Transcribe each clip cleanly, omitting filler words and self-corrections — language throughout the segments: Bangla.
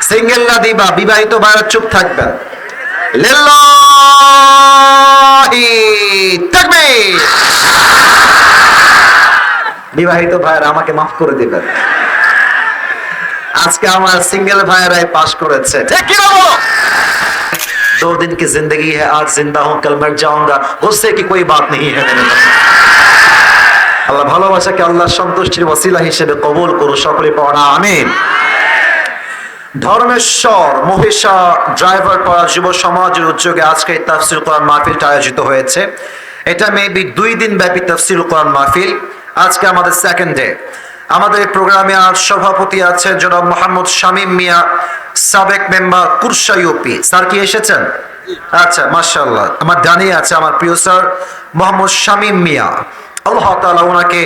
সিঙ্গেল না দিবা, বিবাহিত ভাইরা চুপ থাকবেন। লিল্লাহি তাকবীর। বিবাহিত ভাইরা আমাকে মাফ করে দিবেন, আজকে আমার সিঙ্গেল ভাইরাই পাস করেছে। ঠিক কি বলো? 2 दिन की जिंदगी है, आज जिंदा हूं कल मर जाऊंगा, गुस्से की कोई बात नहीं है। আল্লাহ ভালোবাসাকে আল্লাহর সন্তুষ্টির ওসিলা হিসেবে কবুল করুন, সকলে পড়া আমিন। ধর্মেশ্বর মহিষা ড্রাইভার পাড়া যুব সমাজের উদ্যোগে আজকে এই তাফসীর কোরআন মাহফিলটা আয়োজিত হয়েছে। এটা মেবি 2 দিন ব্যাপী তাফসীর কোরআন মাহফিল। আজকে আমাদের সেকেন্ড ডে। আমাদের এই প্রোগ্রামে আজ সভাপতি আছেন জনাব মোহাম্মদ শামীম মিয়া, সাবেক মেম্বার কুরসা ইউপি। স্যার কি এসেছেন? আচ্ছা, মাশাআল্লাহ। আমার ডানে আছে আমার প্রিয় স্যার মোহাম্মদ শামীম মিয়া। আল্লাহ তাআলা ওনাকে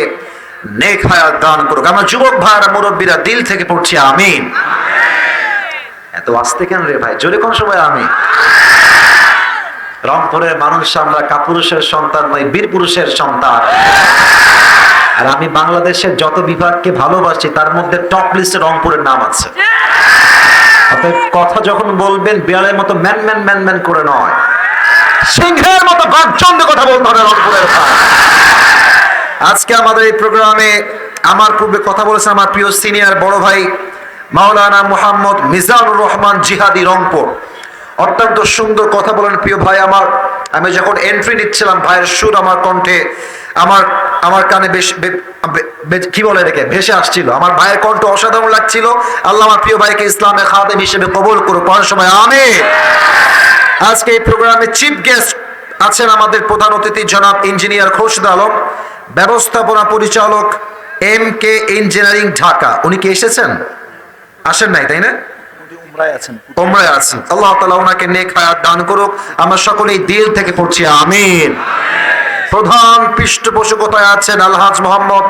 নেক হায়াত দান করুক। আমার যুবক ভাইরা মুরব্বীরা দিল থেকে পড়ছি আমিন। এত আস্তে কেন রে ভাই? জোরে কোন সময় আমিন। রংপুরের মানুষ আমরা কাপুরুষের সন্তান নই, বীর পুরুষের সন্তান। আর আমি বাংলাদেশের যত বিভাগকে ভালোবাসি তার মধ্যে টপ লিস্টে রংপুরের নাম আছে। অতএব কথা যখন বলবেন বিড়ালের মতো ম্যান ম্যান ম্যান ম্যান করে নয়, সিংহের মতো গর্জন দিয়ে কথা বলতে হবে রংপুরের ভাই। আজকে আমাদের এই প্রোগ্রামে আমার পূর্বে কথা বলেছেন আমার প্রিয় সিনিয়র বড় ভাই মাওলানা মোহাম্মদ মিজানুর রহমান জিহাদি, রংপুর। অত্যন্ত সুন্দর কথা বলেন প্রিয় ভাই আমার। আমি যখন এন্ট্রি নিচ্ছিলাম ভাইয়ের সুর আমার কণ্ঠে আমার কানে বেশ কি বলে এটাকে ভেসে আসছিল। আমার ভাইয়ের কণ্ঠ অসাধারণ লাগছিল। আল্লাহ আমার প্রিয় ভাইকে ইসলামের খাদেম হিসেবে কবুল করুক, পড়ার সময় আমিন। আজকে এই প্রোগ্রামে চিফ গেস্ট আছেন আমাদের প্রধান অতিথি জনাব ইঞ্জিনিয়ার খোরশেদ আলম, ব্যবস্থাপনা পরিচালক MK ইঞ্জিনিয়ারিং ঢাকা। উনি কি এসেছেন? আসেন নাই, তাই না? উমরায় আছেন। আল্লাহ তাআলা ওনাকে নেক হায়াত দান করুক। আমরা সকলেই দিল থেকে পড়ছি আমিন। প্রধান পৃষ্ঠপোষকতায় আছেন আলহাজ মোহাম্মদ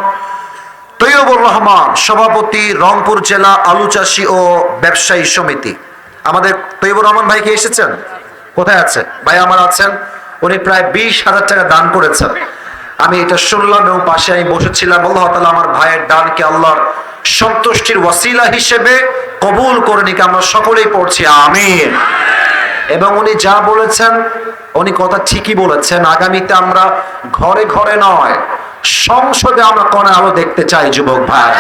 তৈয়বুর রহমান, সভাপতি রংপুর জেলা আলু চাষী ও ব্যবসায়ী সমিতি। আমাদের তৈয়বুর রহমান ভাই কি এসেছেন? কোথায় আছে ভাই? আমার আছেন। উনি প্রায় 20,000 টাকা দান করেছেন। আমি এটা শুনলাম এবং পাশে আমি বসেছিলাম। আল্লাহ তাআলা আমার ভাইয়ের দানকে আল্লাহর সন্তুষ্টির ওয়াসিলা হিসেবে কবুল করে নিক। আমরা সকলেই পড়ছি আমিন। এবং উনি যা বলেছেন উনি কথা ঠিকই বলেছেন। আগামীতে আমরা ঘরে ঘরে নয়, সংসদে আমরা কোন আলো দেখতে চাই যুবক ভাই।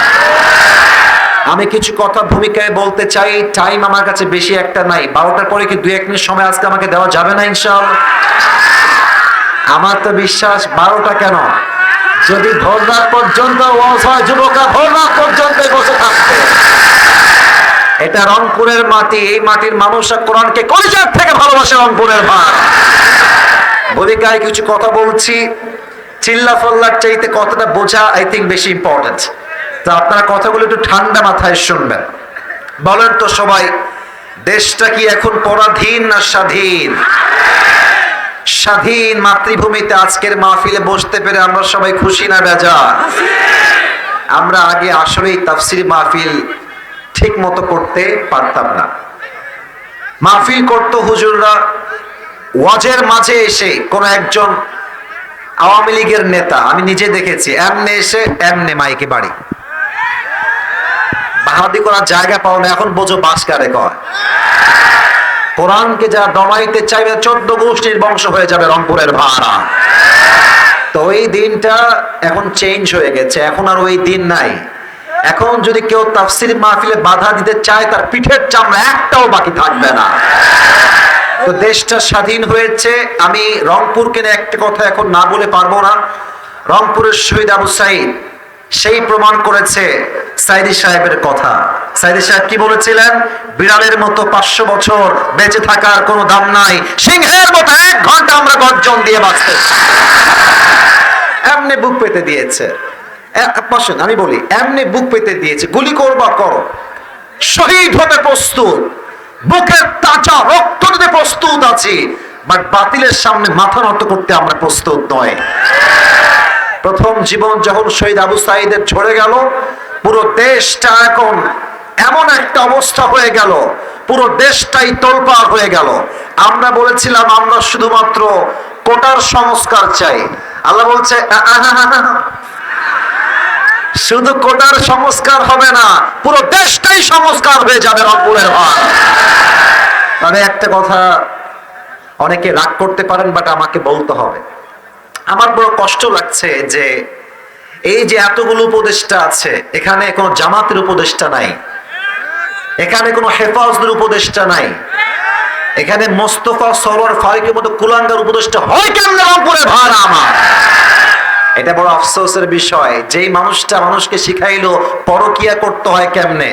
আমি কিছু কথা ভূমিকায় বলতে চাই, টাইম আমার কাছে বেশি একটা নাই। 12টার পরে কি 2-1 মিনিট সময় আজকে আমাকে দেওয়া যাবে না ইনশাআল্লাহ? আমার তো বিশ্বাস 12টা কেন, যদি ভোর রাত পর্যন্ত ওয়াজ হয় যুবকরা ভোর রাত পর্যন্ত বসে থাকবে। এটা রংপুরের মাটি, এই মাটির মানুষরা কোরআনকে কলিজার থেকে ভালোবাসে রংপুরের ভাই। ভূমিকায় কিছু কথা বলছি, চিল্লা ফল্লার চাইতে কথাটা বোঝা আই থিঙ্ক বেশি ইম্পর্টেন্ট। তো আপনারা কথাগুলো একটু ঠান্ডা মাথায় শুনবেন। বলেন তো সবাই, দেশটা কি এখন পরাধীন না স্বাধীন? স্বাধীন মাতৃভূমিতে আজকের মাহফিলে বসতে পেরে আমরা সবাই খুশি না বেজার? আমরা আগে আসলেই তাফসীর মাহফিল ঠিক মতো করতে পারতাম না। মাহফিল করতো হুজুররা, ওয়াজের মাঝে এসে কোন একজন আওয়ামী লীগের নেতা, আমি নিজে দেখেছি, এমনি এসে এমনি মাইকে বাড়ি বাহাদি করার জায়গা পাও না। এখন বোঝো বাস কারে কয়। কোরআনকে যা দমাইতে চাইবে 14 গোষ্ঠীর বংশ হয়ে যাবে রংপুরের ভাড়া। তো ওই দিনটা এখন চেঞ্জ হয়ে গেছে, এখন আর ওই দিন নাই। এখন যদি কেউ তাফসীর মাহফিলে বাধা দিতে চায় তার পিঠের চামড়া একটাও বাকি থাকবে না। তো দেশটা স্বাধীন হয়েছে। আমি রংপুরকে নিয়ে একটা কথা এখন না বলে পারবো না। রংপুরের শহীদ আবু সাইদ সেই প্রমাণ করেছে সাইদি সাহেবের কথা। সাইদি সাহেব কি বলেছিলেন? বিড়ালের মতো 500 বছর বেঁচে থাকার কোনো দাম নাই, সিংহের মতো 1 ঘন্টা আমরা গর্জন দিয়ে বাঁচতে। এমনি বুক পেতে দিয়েছে। আমি বলি এমনি বুক পেতে দিয়েছে। গুলি করবা করো, শহীদ হতে প্রস্তুত, বুকের তাজা রক্ত দিতে প্রস্তুত আছি, বাট বাতিলের সামনে মাথা নত করতে আমরা প্রস্তুত নয়। প্রথম জীবন যখন শহীদ আবু সাইদের ঝরে গেল, পুরো দেশটা এখন এমন একটা অবস্থা হয়ে গেল, পুরো দেশটাই তোলপাড় হয়ে গেল। আমরা বলেছিলাম আমরা শুধুমাত্র কোটার সংস্কার চাই। আল্লাহ বলছে শুধু কোটার সংস্কার হবে না, পুরো দেশটাই সংস্কার হয়ে যাবে রংপুরের ভাই। তবে একটা কথা, অনেকে রাগ করতে পারেন, বাট আমাকে বলতে হবে। আমার বড় কষ্ট লাগছে যে এই যে এতগুলো উপদেষ্টা আছে, এখানে কোনো জামাতের উপদেষ্টা নাই, এখানে কোনো হেফাজতের উপদেষ্টা নাই, এখানে মোস্তফা সরোয়ার ফারুকের মতো কুলাঙ্গার উপদেষ্টা হয় কেমনে রংপুরের ভাড়া আমার? এটা বড় আফসোসের বিষয়। যেই মানুষটা মানুষকে শিখাইলো পরকিয়া করতে হয় কেমনে,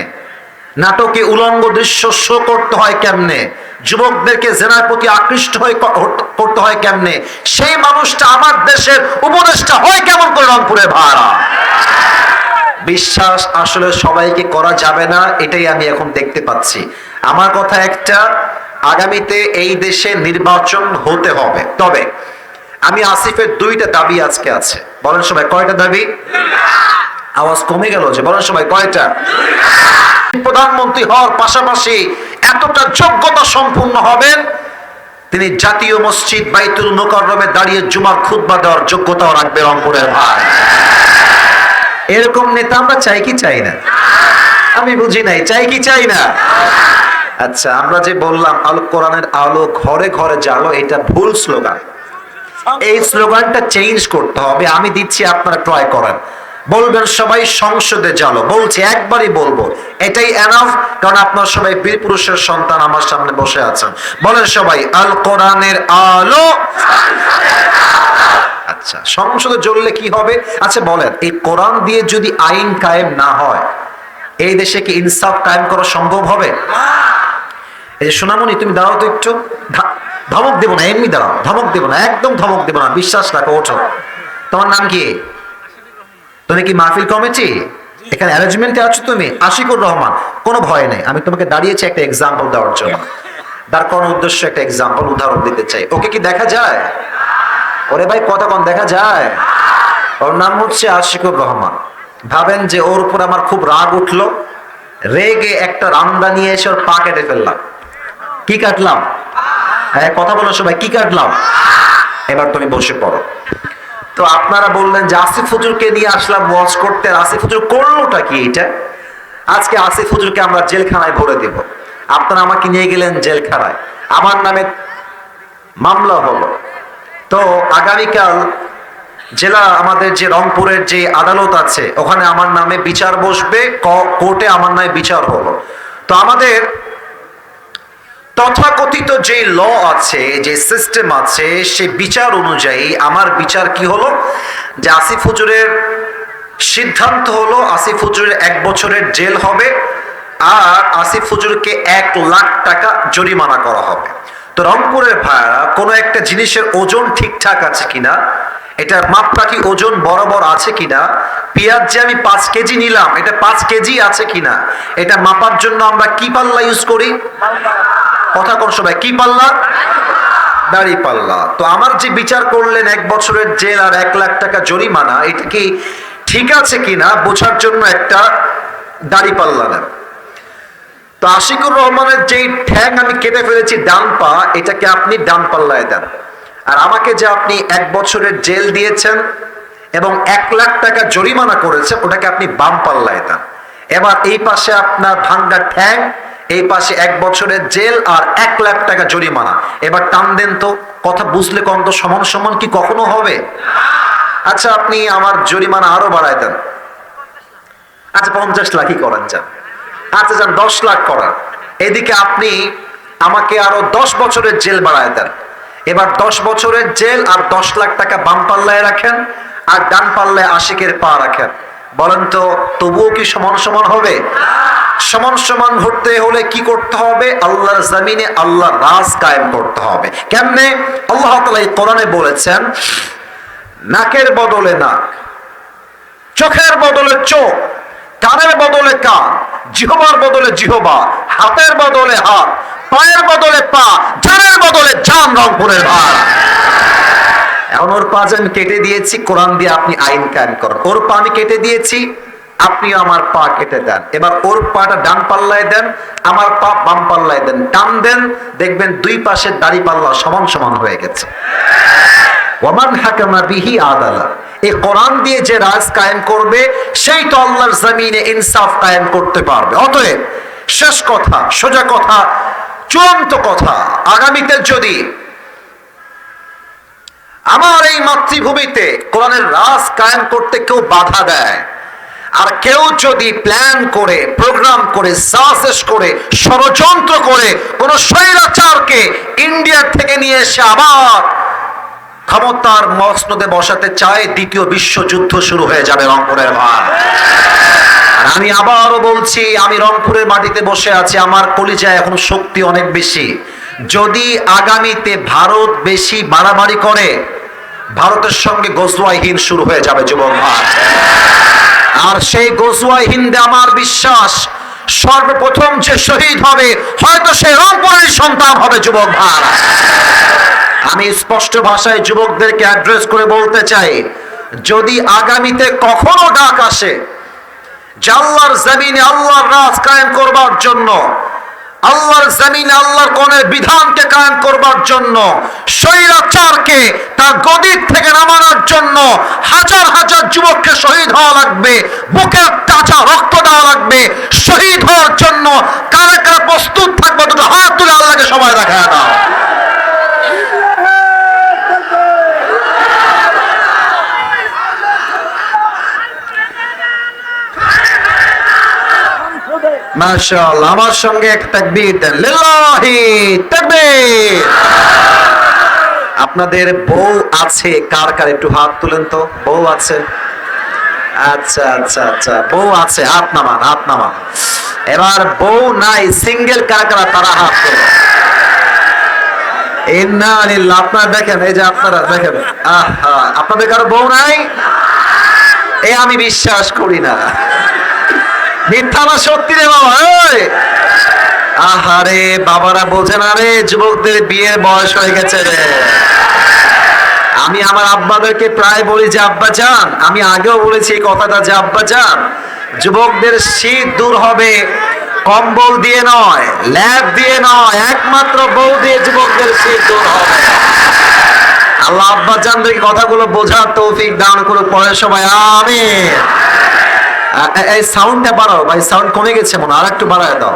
নাটকে উলঙ্গ দৃশ্য শো করতে হয় কেমনে, যুবকদেরকে জেনার প্রতি আকৃষ্ট হয়ে করতে হয় কেমনে, সেই মানুষটা আমার দেশের উপদেষ্টা হয় কেমন করে রংপুরের ভাড়া? বিশ্বাস আসলে সবাইকে করা যাবে না, এটাই আমি এখন দেখতে পাচ্ছি। আমার কথা একটা, আগামীতে এই দেশে নির্বাচন হতে হবে। তবে আমি আসিফের দুইটা দাবি আজকে আছে। বলেন সবাই কয়টা দাবি? আওয়াজ কমে গেল যে, বলেন সবাই কয়টা? প্রধানমন্ত্রী হওয়ার পাশাপাশি এতটা যোগ্যতা সম্পূর্ণ হবেন, তিনি জাতীয় মসজিদ বাইতুল মুকাররমে দাঁড়িয়ে জুমার খুতবা দেওয়ার যোগ্যতাও রাখবে রংপুরের ভাই। এরকম নেতা আমরা চাই কি চাই না? আমি বুঝি নাই, চাই কি চাই না? আচ্ছা, আমরা যে বললাম আল কোরআনের আলো ঘরে ঘরে জ্বালো, এটা ভুল স্লোগান। এই স্লোগানটা চেঞ্জ করতে হবে। আমি দিচ্ছি, আপনারা ট্রাই করেন। বলবেন সবাই সংসদে জ্বালো। বলছি, একবারই বলবো, এটাই এনাফ। কারণ আপনার সবাই বীর পুরুষের সন্তান আমার সামনে বসে আছেন। বলেন সবাই আল কোরআনের আলো। আচ্ছা, সংসদে জ্বললে কি হবে? আচ্ছা বলেন, এই কোরআন দিয়ে যদি আইন কায়েম না হয়, এই দেশে কি ইনসাফ কায়েম করা সম্ভব হবে? এই যে সোনামণি, তুমি দাঁড়াও তো একটু। ধমক দেবো না, এমনি দাঁড়াও, ধমক দেবো না, একদম ধমক দেবো না, বিশ্বাস রাখো, ওঠো। তোমার নাম কি? তুমি কি মাহফিল কমিটি এখানে অ্যারেঞ্জমেন্টে আছো? তুমি আশিকুর রহমান। কোনো ভয় নেই, আমি তোমাকে দাঁড়িয়েছি একটা এক্সাম্পল দেওয়ার জন্য। তার কোন উদ্দেশ্য, একটা এক্সাম্পল, উদাহরণ দিতে চাই। ওকে কি দেখা যায়? ওরে ভাই কথা কন, দেখা যায়? ওর নাম হচ্ছে আশিকুর রহমান। ভাবেন যে ওর উপর আমার খুব রাগ উঠলো, রেগে একটা রামদা নিয়ে এসে ওর পা কেটে ফেললাম। কি কাটলাম? হ্যাঁ কথা বলো সবাই, কি কাটলাম? এবার তুমি বসে পড়ো। তো আপনারা বললেন যে আসিফ হুজুরকে নিয়ে আসলাম ওয়াজ করতে, আসিফ হুজুর করলোটা কি এটা? আজকে আসিফ হুজুরকে আমরা জেলখানায় ভরে দেব। আপনারা আমাকে নিয়ে গেলেন জেলখানায়, আমার নামে মামলা হলো। তো আগামীকাল জেলা আমাদের যে রংপুরের যে আদালত আছে, ওখানে আমার নামে বিচার বসবে, কোর্টে আমার নামে বিচার হলো। তো আমাদের তথাকথিত যে ল আছে, যে সিস্টেম আছে, সে বিচার অনুযায়ী আমার বিচার কি হলো, যে আসিফ হুজুরের সিদ্ধান্ত হলো আসিফ হুজুরের 1 বছরের জেল হবে, আর আসিফ হুজুরকে 1 লাখ টাকা জরিমানা করা হবে। তো রংপুরের ভাইরা, কোনো একটা জিনিসের ওজন ঠিকঠাক আছে কিনা, এটার মাপকাঠি ওজন বরাবর আছে কিনা, পেঁয়াজ যে আমি 5 কেজি নিলাম, এটা 5 কেজি আছে কিনা, এটা মাপার জন্য আমরা কি পাল্লা ইউজ করি? কথা কোন সবাই, কি পাল্লা? দাড়ি পাল্লা। তো আমার যে বিচার করলেন 1 বছরের জেল আর 1 লাখ টাকা জরিমানা, এটা কি ঠিক আছে কিনা বোঝার জন্য একটা দাড়ি পাল্লা নেন। তো আশিকুর রহমানের যেই ঠ্যাং আমি কেটে ফেলেছি ডান পা, এটাকে আপনি ডান পাল্লায় দেন। আর আমাকে যে আপনি 1 বছরের জেল দিয়েছেন এবং 1 লাখ টাকা জরিমানা করেছেন, ওটাকে আপনি বাম পাল্লায় দেন। এবার এই পাশে আপনার ভাঙ্গা ঠ্যাং, এই পাশে 1 বছরের জেল আর 1 লাখ টাকা জরিমানা। এবার টান দেন তো, কথা বুঝলে কত সমান সমান কি কখনো হবে? আচ্ছা আপনি আমার জরিমানা আরো বাড়ায় দেন। আচ্ছা 50 লাখই করেন যান। আচ্ছা যান 10 লাখ করার। এদিকে আপনি আমাকে আরো 10 বছরের জেল বাড়ায় দেন। এবার 10 বছরের জেল আর 10 লাখ টাকা বাম পাল্লায় রাখেন, আর ডান পাল্লায় আশিকের পা রাখেন। বলেন তো, তবুও কি সমান সমান হবে? সমান সমান হতে হলে কি করতে হবে? আল্লাহর জমিনে আল্লাহর রাজ কায়েম করতে হবে। কেমনে? আল্লাহ তাআলা এই কোরআনে বলেছেন, নাকের বদলে নাক, চোখের বদলে চোখ, কানের বদলে কান, জিহবার বদলে জিহবা, হাতের বদলে হাত, পায়ের বদলে পা, জানের বদলে জান। রংপুরের ভাই, এখন ওর পা আমি কেটে দিয়েছি, কোরআন দিয়ে আপনি আইন কায়েম করেন। ওর পা আমি কেটে দিয়েছি, আপনিও আমার পা কেটে দেন। এবার ওর পাটা ডান পাল্লায় দেন, আমার পা বাম পাল্লায় দেন, টান দেন, দেখবেন 2 পাশের দাড়ি পাল্লা সমান সমান হয়ে গেছে। ওয়ামান হাকামা বিহি আদালা। এই কোরআন দিয়ে যে রাজ কায়েম করবে সেই তো আল্লাহর জমিনে ইনসাফ কায়েম করতে পারবে। অতএব শেষ কথা, সোজা কথা, চূড়ান্ত কথা, আগামীতে যদি আমার এই মাতৃভূমিতে কোরআনের রাজ কায়েম করতে কেউ বাধা দেয়, আর কেউ যদি প্ল্যান করে, প্রোগ্রাম করে, সাজেশ করে, ষড়যন্ত্র করে কোন স্বৈরাচারকে ইন্ডিয়া থেকে নিয়ে এসে আবার ক্ষমতার মসনদে বসাতে চায়, দ্বিতীয় বিশ্বযুদ্ধ শুরু হয়ে যাবে রংপুরের ভাই। আর আমি আবারও বলছি, আমি রংপুরের মাটিতে বসে আছি, আমার কলিজায় এখন শক্তি অনেক বেশি। যদি আগামীতে ভারত বেশি বাড়াবাড়ি করে, ভারতের সঙ্গে গজওয়াই হিন্দ শুরু হয়ে যাবে যুবক ভাই। আর সেই গজওয়াই হিন্দে আমার বিশ্বাস সর্বপ্রথম যে শহীদ হবে হয়তো সে রংপুরের সন্তান হবে যুবক ভাই। আমি স্পষ্ট ভাষায় যুবকদেরকে অ্যাড্রেস করে বলতে চাই, যদি আগামীতে কখনো ডাক আসে যে আল্লাহর জমিনে আল্লাহর রাজ কায়েম করবার জন্য, আল্লাহর জমিনে আল্লাহর কোনের বিধানকে কায়েম করবার জন্য, স্বৈরাচারকে তার গদির থেকে নামানোর জন্য হাজার হাজার যুবককে শহীদ হওয়া লাগবে, বুকের তাজা রক্ত দেওয়া লাগবে। শহীদ হওয়ার জন্য কারা কারা প্রস্তুত থাকবে দুটো হাত তুলে আল্লাহকে সবাই দেখা দাও। মাশাআল্লাহ, আমার সঙ্গে এক তাকবীর দেন, লিল্লাহি তাকবীর। আপনাদের বউ আছে কার কার একটু হাত তুলেন তো, বউ আছে? আচ্ছা আচ্ছা আচ্ছা, বউ আছে, হাত নামান, হাত নামান। এবার বউ নাই, সিঙ্গেল কার কারা, তারা হাত তোলেন। ইন্না লিল্লাহ। আপনারা দেখেন, এই যে আপনারা দেখেন, আহা, আপনাদের কারো বউ নাই? এ আমি বিশ্বাস করি না। মিথ্যা না সত্যি রে বাবা? আহারে বাবারা বোঝে না রে, যুবকদের বিয়ের বয়স হয়ে গেছে রে। আমি আমার আব্বাদেরকে প্রায় বলি যে আব্বা যান, আমি আগেও বলেছি এই কথাটা যে আব্বা যান, যুবকদের শীত দূর হবে কম্বল দিয়ে নয়, ল্যাব দিয়ে নয়, একমাত্র বউ দিয়ে যুবকদের শীত দূর হবে। আল্লাহ আব্বা জানদেরকে কথাগুলো বোঝার তৌফিক দান করুক, পরে সবাই আমিন। এই সাউন্ডটা বাড়াও ভাই, সাউন্ড কমে গেছে মনে, আর একটু বাড়ায় দাও।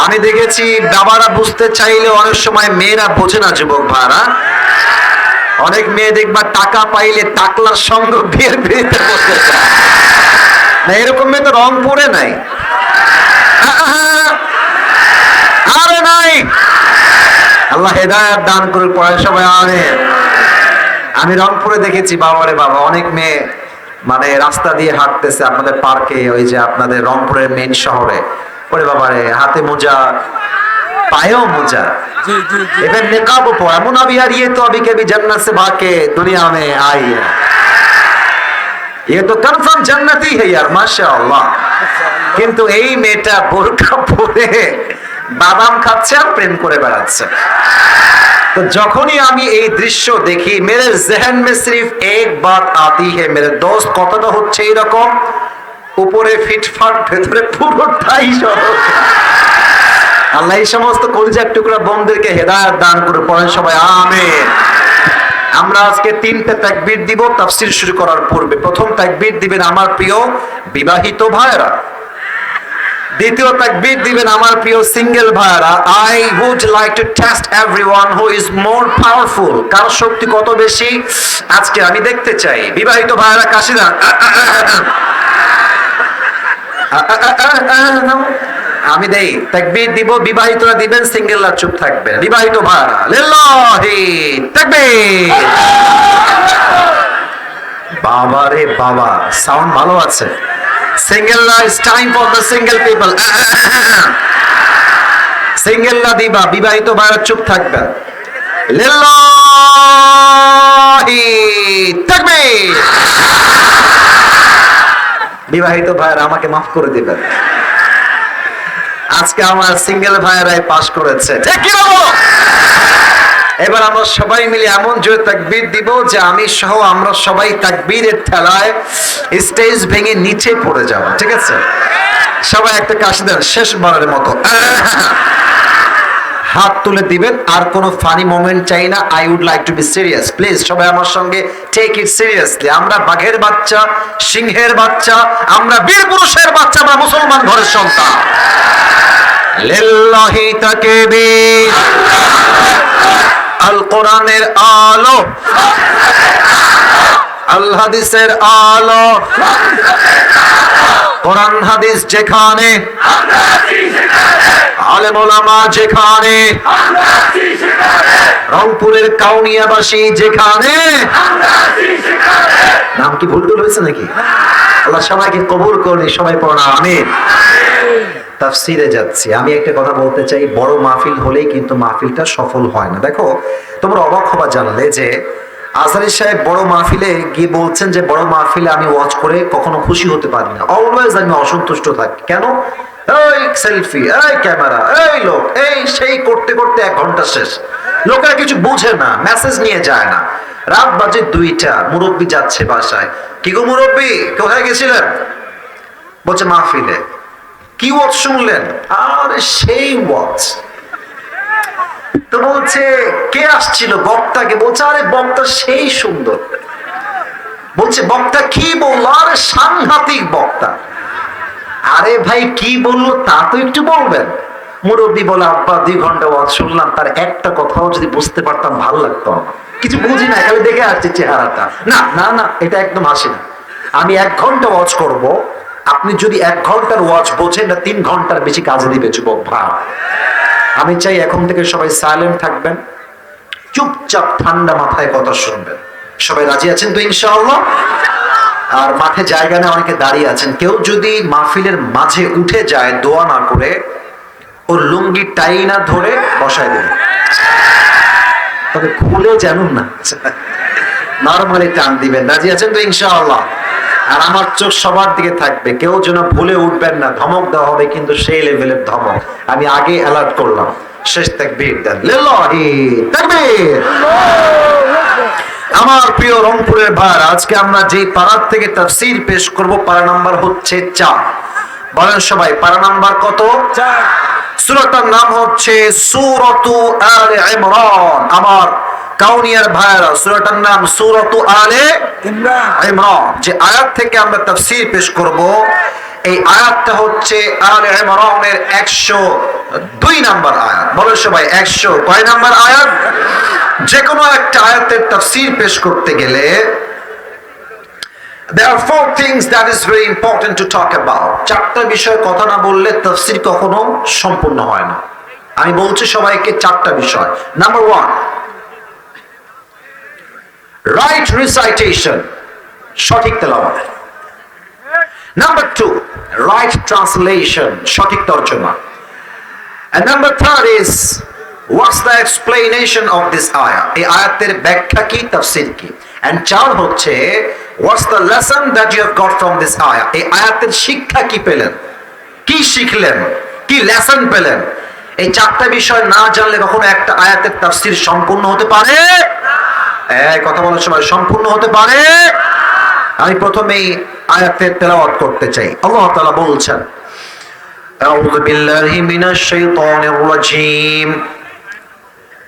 আমি দেখেছি বাবারা বুঝতে চাইলে অনেক সময় মেয়েরা বোঝে না যুবক ভাইরা। অনেক মেয়ে দেখবা টাকা পাইলে টাকলার সঙ্গ বিয়ের বিয়েতে বসতে চায় না, এরকম মেয়ে তো রংপুরে নাই। আরে নাই, আল্লাহ হেদায়েত দান করুক, পরে সবাই আমিন। আমি রংপুরে দেখেছি বাবারে বাবা, অনেক মেয়ে মানে রাস্তা দিয়ে হাঁটতেছে আপনাদের পার্কে, ওই যে আপনাদের রংপুরের মেইন শহরে, ওরে বাবারে হাতে মোজা, পায়েও মোজা, এবার নিকাব পরা, এমন আবি यार ये तो अभी कभी जन्नत से भाग के दुनिया में आई है, ये तो कंफर्म जन्नती है यार माशाআল্লাহ। কিন্তু এই মেয়েটা বোরকা পরে বাদাম খাচ্ছে আর প্রেম করে বেড়াচ্ছে। तो যখনই আমি এই দৃশ্য দেখি मेरे जहन में सिर्फ एक बात आती है मेरे दोस्त, কতটা হচ্ছে এরকম, উপরে ফিটফাট ভেতরে পুরোটাই সরক। আল্লাহ এই সমস্ত কলিজার টুকরা বোনদেরকে হেদায়েত দান করে, পড়েন সবাই আমিন। আমরা আজকে তিনটা তাকবীর দিব তাফসীর শুরু করার পূর্বে। প্রথম তাকবীর দিবেন আমার প্রিয় বিবাহিত ভাইরা, দ্বিতীয় তাকবীর দিবেন আমার প্রিয় সিঙ্গেল ভাইরা। I would like to test everyone who is more powerful, কার শক্তি কত বেশি আজকে আমি দেখতে চাই। বিবাহিত ভাইরা কাশি দেন, আমি দেই তাকবীর দিব, বিবাহিতরা দিবেন, সিঙ্গেলরা চুপ থাকবেন। বিবাহিত ভাইরা লিল্লাহি তাকবীর। বাবা রে বাবা, সাউন্ড ভালো আছে। সিঙ্গেলরা, it's time for the single people. সিঙ্গেলরা দিবা, বিবাহিত ভাইরা চুপ থাকবেন। লিল্লাহি তাকবীর। বিবাহিত ভাইরা আমাকে মাফ করে দিবেন, আজকে আমার সিঙ্গেল ভাইরাই পাস করেছে, ঠিক কি বলো? এবার আমরা সবাই মিলে এমন জোরে তাকবীর দিব যে আমি সহ আমরা সবাই তাকবীরের ঠেলায় স্টেজ ভেঙে নিচে পড়ে যাব, ঠিক আছে? সবাই একটা কাশি দেন শেষবারের মতো। হাত তুলে দিবেন। আর কোনো ফানি মোমেন্ট চাই না। I would like to be serious, please সবাই আমার সঙ্গে টেক ইট সিরিয়াসলি। আমরা বাঘের বাচ্চা, সিংহের বাচ্চা, আমরা বীর পুরুষের বাচ্চা, আমরা মুসলমান ঘরের সন্তান। লিল্লাহি তাকবীর। আল কোরআনের আলো, আল হাদিসের আলো, কোরআন হাদিস যেখানে, আলেম ওলামা যেখানে, রংপুরের কাউনিয়াবাসী যেখানে। নাম কি ভুল হয়েছে নাকি? আল্লাহ সবাইকে কবুল করুন, সবাই পড়া আমিন। তাফসীরে যাচ্ছি। আমি একটা কথা বলতে চাই, বড় মাহফিল হলেই কিন্তু মাহফিলটা সফল হয় না। দেখো, তোমরা অবাক হবা জানলে যে আজহারী সাহেব বড় মাহফিলে গিয়ে বলছেন যে বড় মাহফিলে আমি ওয়াজ করে কখনো খুশি হতে পারি না, অলওয়েজ আমি অসন্তুষ্ট থাকি। কেন? এই সেলফি, এই ক্যামেরা, এই লোক, এই সেই করতে করতে 1 ঘন্টা শেষ। লোকেরা কিছু বুঝে না, মেসেজ নিয়ে যায় না। রাত বাজে 2টা, মুরব্বী যাচ্ছে বাসায়। কি গো মুরব্বী, কোথায় গেছিলেন? বলছে মাহফিলে। কি ওয়াজ শুনলেন? আরে সেই ওয়াজ। তো বলছে কে আসছিল? বক্তাকে। বলছে আরে বক্তা সেই সুন্দর। বলছে বক্তা কি বললো? আরে সাংঘাতিক বক্তা। আরে ভাই কি বললো তা তো একটু বলবেন। মুরব্বী বলে আব্বা 2 ঘন্টা ওয়াজ শুনলাম, তার একটা কথাও যদি বুঝতে পারতাম ভালো লাগতো আমার। কিছু বুঝি না, খালি দেখে আসছে চেহারাটা। না না না, এটা একদম হাসি না। আমি 1 ঘন্টা ওয়াজ করব, আপনি যদি 1 ঘন্টার ওয়াজ বোঝেন না 3 ঘন্টার বেশি কাজে দিবে যুবক ভাই। আমি চাই এখন থেকে সবাই সাইলেন্ট থাকবেন, চুপচাপ ঠান্ডা মাথায় কথা শুনবেন। সবাই রাজি আছেন তো ইনশাআল্লাহ? আর মাঠে জায়গা না, অনেকে দাঁড়িয়ে আছেন। কেউ যদি মাহফিলের মাঝে উঠে যায় দোয়া না করে, ওর লুঙ্গি টাই না ধরে বসায় দেবে, তবে খুলে জানুন না, নরমালি টান দিবেন। রাজি আছেন তো ইনশাআল্লাহ? আর আমার চোখ সবার দিকে থাকবে, কেউ যেন ভুলে উঠবেন না। ধমক দেওয়া হবে কিন্তু সেই লেভেলের ধমক। আমি আগে অ্যালার্ট করলাম। শেষ তাকবীর দেন, লিল্লাহি তাকবীর। আমার প্রিয় রংপুরের ভাইরা, আজকে আমরা যে পারার থেকে তাফসীর পেশ করব, পারা নাম্বার হচ্ছে 4। বলেন সবাই, পারা নাম্বার কত? 4। সূরাটার নাম হচ্ছে সূরাতু আলে ইমরান। আমার কাউনিয়ার ভাইরা, সূরাটার নাম সূরাতু আলে ইমরান। যে আয়াত থেকে আমরা তাফসীর পেশ করব, এই আয়াতটা হচ্ছে আলে ইমরানের 102 নাম্বার আয়াত। বলেন সবাই 100 কয় নাম্বার আয়াত? যে কোনো একটা আয়াতের তাফসীর পেশ করতে গেলে there are 4 things that is very important to talk about. 4টা বিষয় কথা না বললে তাফসীর কখনো সম্পূর্ণ হয় না। আমি বলছি সবাইকে 4টা বিষয়। নাম্বার 1, right recitation, সঠিক তেলাওয়াত। নাম্বার 2, right translation, সঠিক তরজমা। And number 3 is what's the explanation of this ayah? এই আয়াতের ব্যাখ্যা কি, তাফসীর কি? And 4 হচ্ছে what's the lesson that you have got from this ayah? এই আয়াতের শিক্ষা কি পেলেন, কি শিখলেন, কি লেসন পেলেন? এই 4টা বিষয় না জানলে কখনো একটা আয়াতের তাফসীর সম্পূর্ণ হতে পারে এই কথা বলার সময় সম্পূর্ণ হতে পারে। আমি প্রথমেই আয়াতের তেলাওয়াত করতে চাই। আল্লাহ তাআলা বলছেন, আউযু বিল্লাহি মিনাশ শাইতানির রাজীম,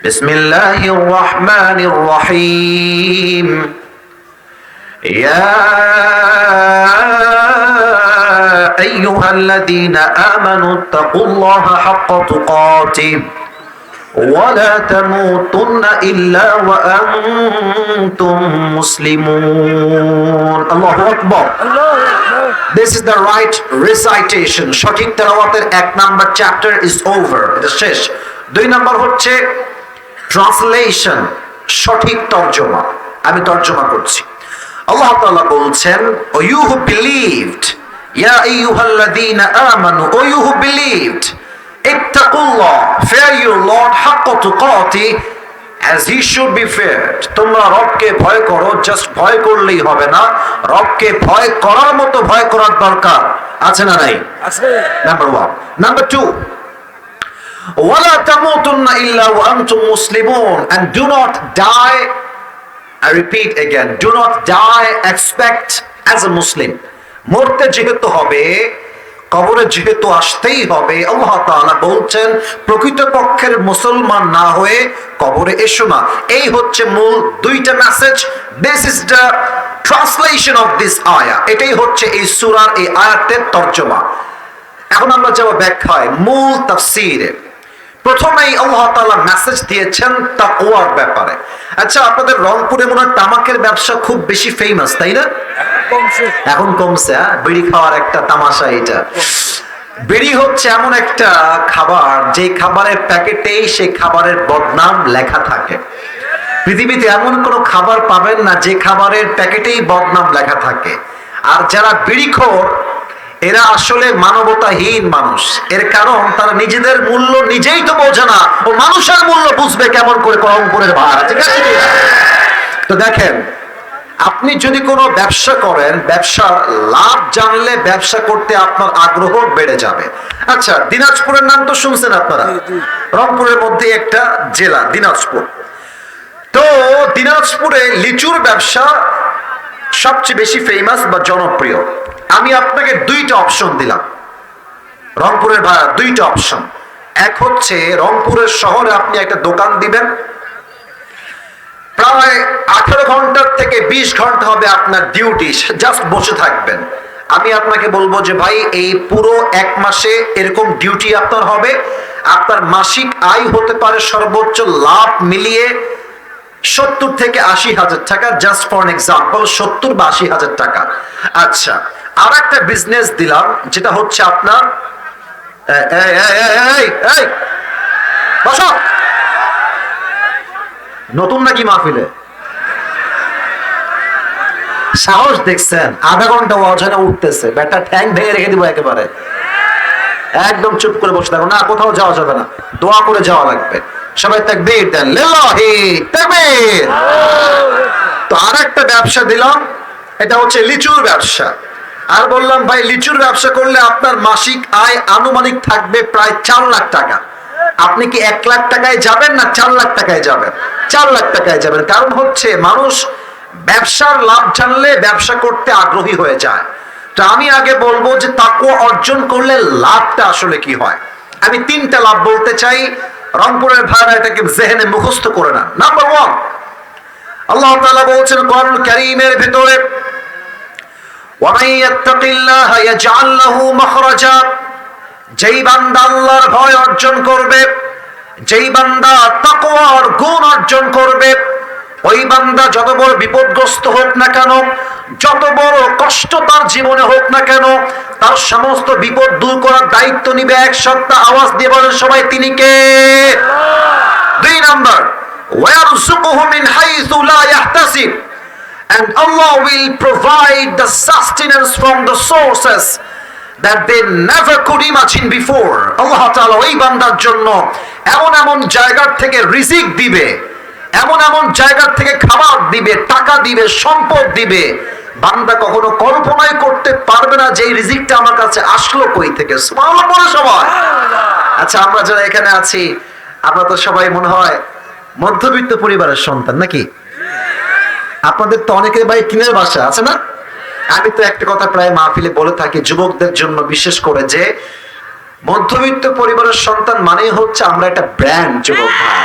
বিসমিল্লাহির রহমানির রহিম। ইয়া আইয়ুহাল্লাযীনা আমানু তাকুল্লাহা হাক্কা তুকাতিহ ولا تموتن إلا وأنتم مسلمون. الله أكبر. This is the right recitation. সঠিক তেলাওয়াতের 1 নাম্বার চ্যাপ্টার is over. এটা শেষ। 2 নাম্বার হচ্ছে ট্রান্সলেশন, সঠিক তরজমা। আমি তরজমা করছি। আল্লাহ তাআলা বলছেন, O you who believed, Ya ayyuhalladhina amanu, O you who believed, ittaqullah, fear your Lord haqqa tuqati, as he should be feared. তোমরা রবকে ভয় করো, জাস্ট ভয় করলেই হবে না, রবকে ভয় করার মতো ভয় করার দরকার আছে না নাই? আছে। নাম্বার 1। নাম্বার 2, ওয়ালা তামুতুন্না ইল্লা ওয়া আনতুম মুসলিমুন, and do not die, I repeat again, do not die expect as a Muslim. মরতে যেহেতু হবে, কবরে যেহেতু আসতেই হবে, আল্লাহ তাআলা বলছেন প্রকৃতপক্ষের মুসলমান না হয়ে কবরে এসো না। এই হচ্ছে মূল দুইটা message. This is the translation of this আয়া। এটাই হচ্ছে এই সূরার এই আয়াতের তরজমা। এখন আমরা যাব ব্যাখ্যায়, মূল তাফসীরে। প্রথমেই আল্লাহ তাআলা মেসেজ দিয়েছেন তাকওয়ার ব্যাপারে। আচ্ছা, আপনাদের রংপুরে মনে হয় তামাকের ব্যবসা খুব বেশি ফেমাস, তাই না? এখন কমছে। বিড়ি খাওয়ার একটা তামাশা এটা। বিড়ি হচ্ছে এমন একটা খাবার যে খাবারের প্যাকেটেই সেই খাবারের বদনাম লেখা থাকে। পৃথিবীতে এমন কোনো খাবার পাবেন না যে খাবারের প্যাকেটেই বদনাম লেখা থাকে। আর যারা বিড়িখোর এরা আসলে মানবতাহীন মানুষ। এর কারণ তারা নিজেদের মূল্য নিজেই তো বোঝে না, ও মানুষের মূল্য বুঝবে কেমন করে? রংপুরের ভাড়া, ঠিক আছে? তো দেখেন, আপনি যদি কোনো ব্যবসা করেন, ব্যবসার লাভ জানলে ব্যবসা করতে আপনার আগ্রহ বেড়ে যাবে। আচ্ছা, দিনাজপুরের নাম তো শুনছেন আপনারা? রংপুরের মধ্যে একটা জেলা দিনাজপুর। তো দিনাজপুরে লিচুর ব্যবসা সবচেয়ে বেশি ফেমাস বা জনপ্রিয়। আমি আপনাকে দুইটা অপশন দিলাম, রংপুরের ভাড়া দুইটা অপশন। এক হচ্ছে রংপুরের শহরে আপনি একটা দোকান দিবেন, প্রায় 18 ঘন্টার থেকে 20 ঘন্টা হবে আপনার ডিউটি, জাস্ট বসে থাকবেন। আমি আপনাকে বলবো যে ভাই, এই পুরো 1 মাসে এরকম ডিউটি আপনার হবে। আপনার মাসিক আয় হতে পারে সর্বোচ্চ লাভ মিলিয়ে 70 থেকে 80,000 টাকা, জাস্ট ফর এক্সাম্পল 70 বা 80,000 টাকা। আচ্ছা, আর একটা বিজনেস দিলাম যেটা হচ্ছে আপনার বসো, নতুন নাকি মাহফিলে? সাহস দেখছেন? আধা ঘন্টা ওয়াজনে উঠতেছে, ব্যাটা ঠ্যাং ভেঙে রেখে দিব একেবারে। একদম চুপ করে বসে থাকো, না কোথাও যাওয়া যাবে না, দোয়া করে যাওয়া লাগবে। সবাই তাকবীর দেন, লিল্লাহি তাকবীর। তো আর একটা ব্যবসা দিলাম, এটা হচ্ছে লিচুর ব্যবসা। আর বললাম ভাই, লিচুর ব্যবসা করলে আপনার মাসিক আয় আনুমানিক থাকবে প্রায় 4 লাখ টাকা। আপনি কি 1 লাখ টাকায় যাবেন না 4 লাখ টাকায় যাবেন? 4 লাখ টাকায় যাবেন। কারণ হচ্ছে মানুষ ব্যবসার লাভ জানলে ব্যবসা করতে আগ্রহী হয়ে যায়। তো আমি আগে বলবো যে তাকওয়া অর্জন করলে লাভটা আসলে কি হয়। আমি 3টা লাভ বলতে চাই, রংপুরের ভাইরা এটাকে জেহেনে মুখস্থ করে নেন। নাম্বার 1, আল্লাহ তাআলা বলছেন কোরআনুল কারীমের ভিতরে, ওয়ামান ইয়াত্তাকিল্লাহা ইয়াজআল লাহু মাখরাজা। যেই বান্দা আল্লাহর ভয় অর্জন করবে, যেই বান্দা তাকওয়ার গুণ অর্জন করবে, ওই বান্দা যত বড় বিপদগ্রস্ত হোক না কেন, যত বড় কষ্ট তার জীবনে হোক না কেন, তার সমস্ত বিপদ দূর করার দায়িত্ব নিবে। এক সপ্তাহ আওয়াজ দিয়ে বলেন সবাই, তিনি কে? 2 নাম্বার, ওয়ারযুকুহু মিন হাইসু লা ইয়াহতাসিব। And Allah will provide the sustenance from the sources that they never could imagine before. আল্লাহ তাআলা ওই বান্দার জন্য এমন এমন জায়গা থেকে রিজিক দিবে, এমন এমন জায়গা থেকে খাবার দিবে, টাকা দিবে, সম্পদ দিবে, বান্দা কখনো কল্পনাই করতে পারবে না যে এই রিজিকটা আমার কাছে আসলো কই থেকে। সুবহানাল্লাহ বলে সবাই। আচ্ছা, আমরা যারা এখানে আছি, আমরা তো সবাই মনে হয় মধ্যবিত্ত পরিবারের সন্তান, নাকি? আপনাদের তো অনেকের ভাই টিনের বাসা আছে না? আমি তো একটা কথা প্রায় মাহফিলে বলে থাকি যুবকদের জন্য বিশেষ করে, যে মধ্যবিত্ত পরিবারের সন্তান মানেই হচ্ছে আমরা একটা ব্র্যান্ড। যুবক ভাই,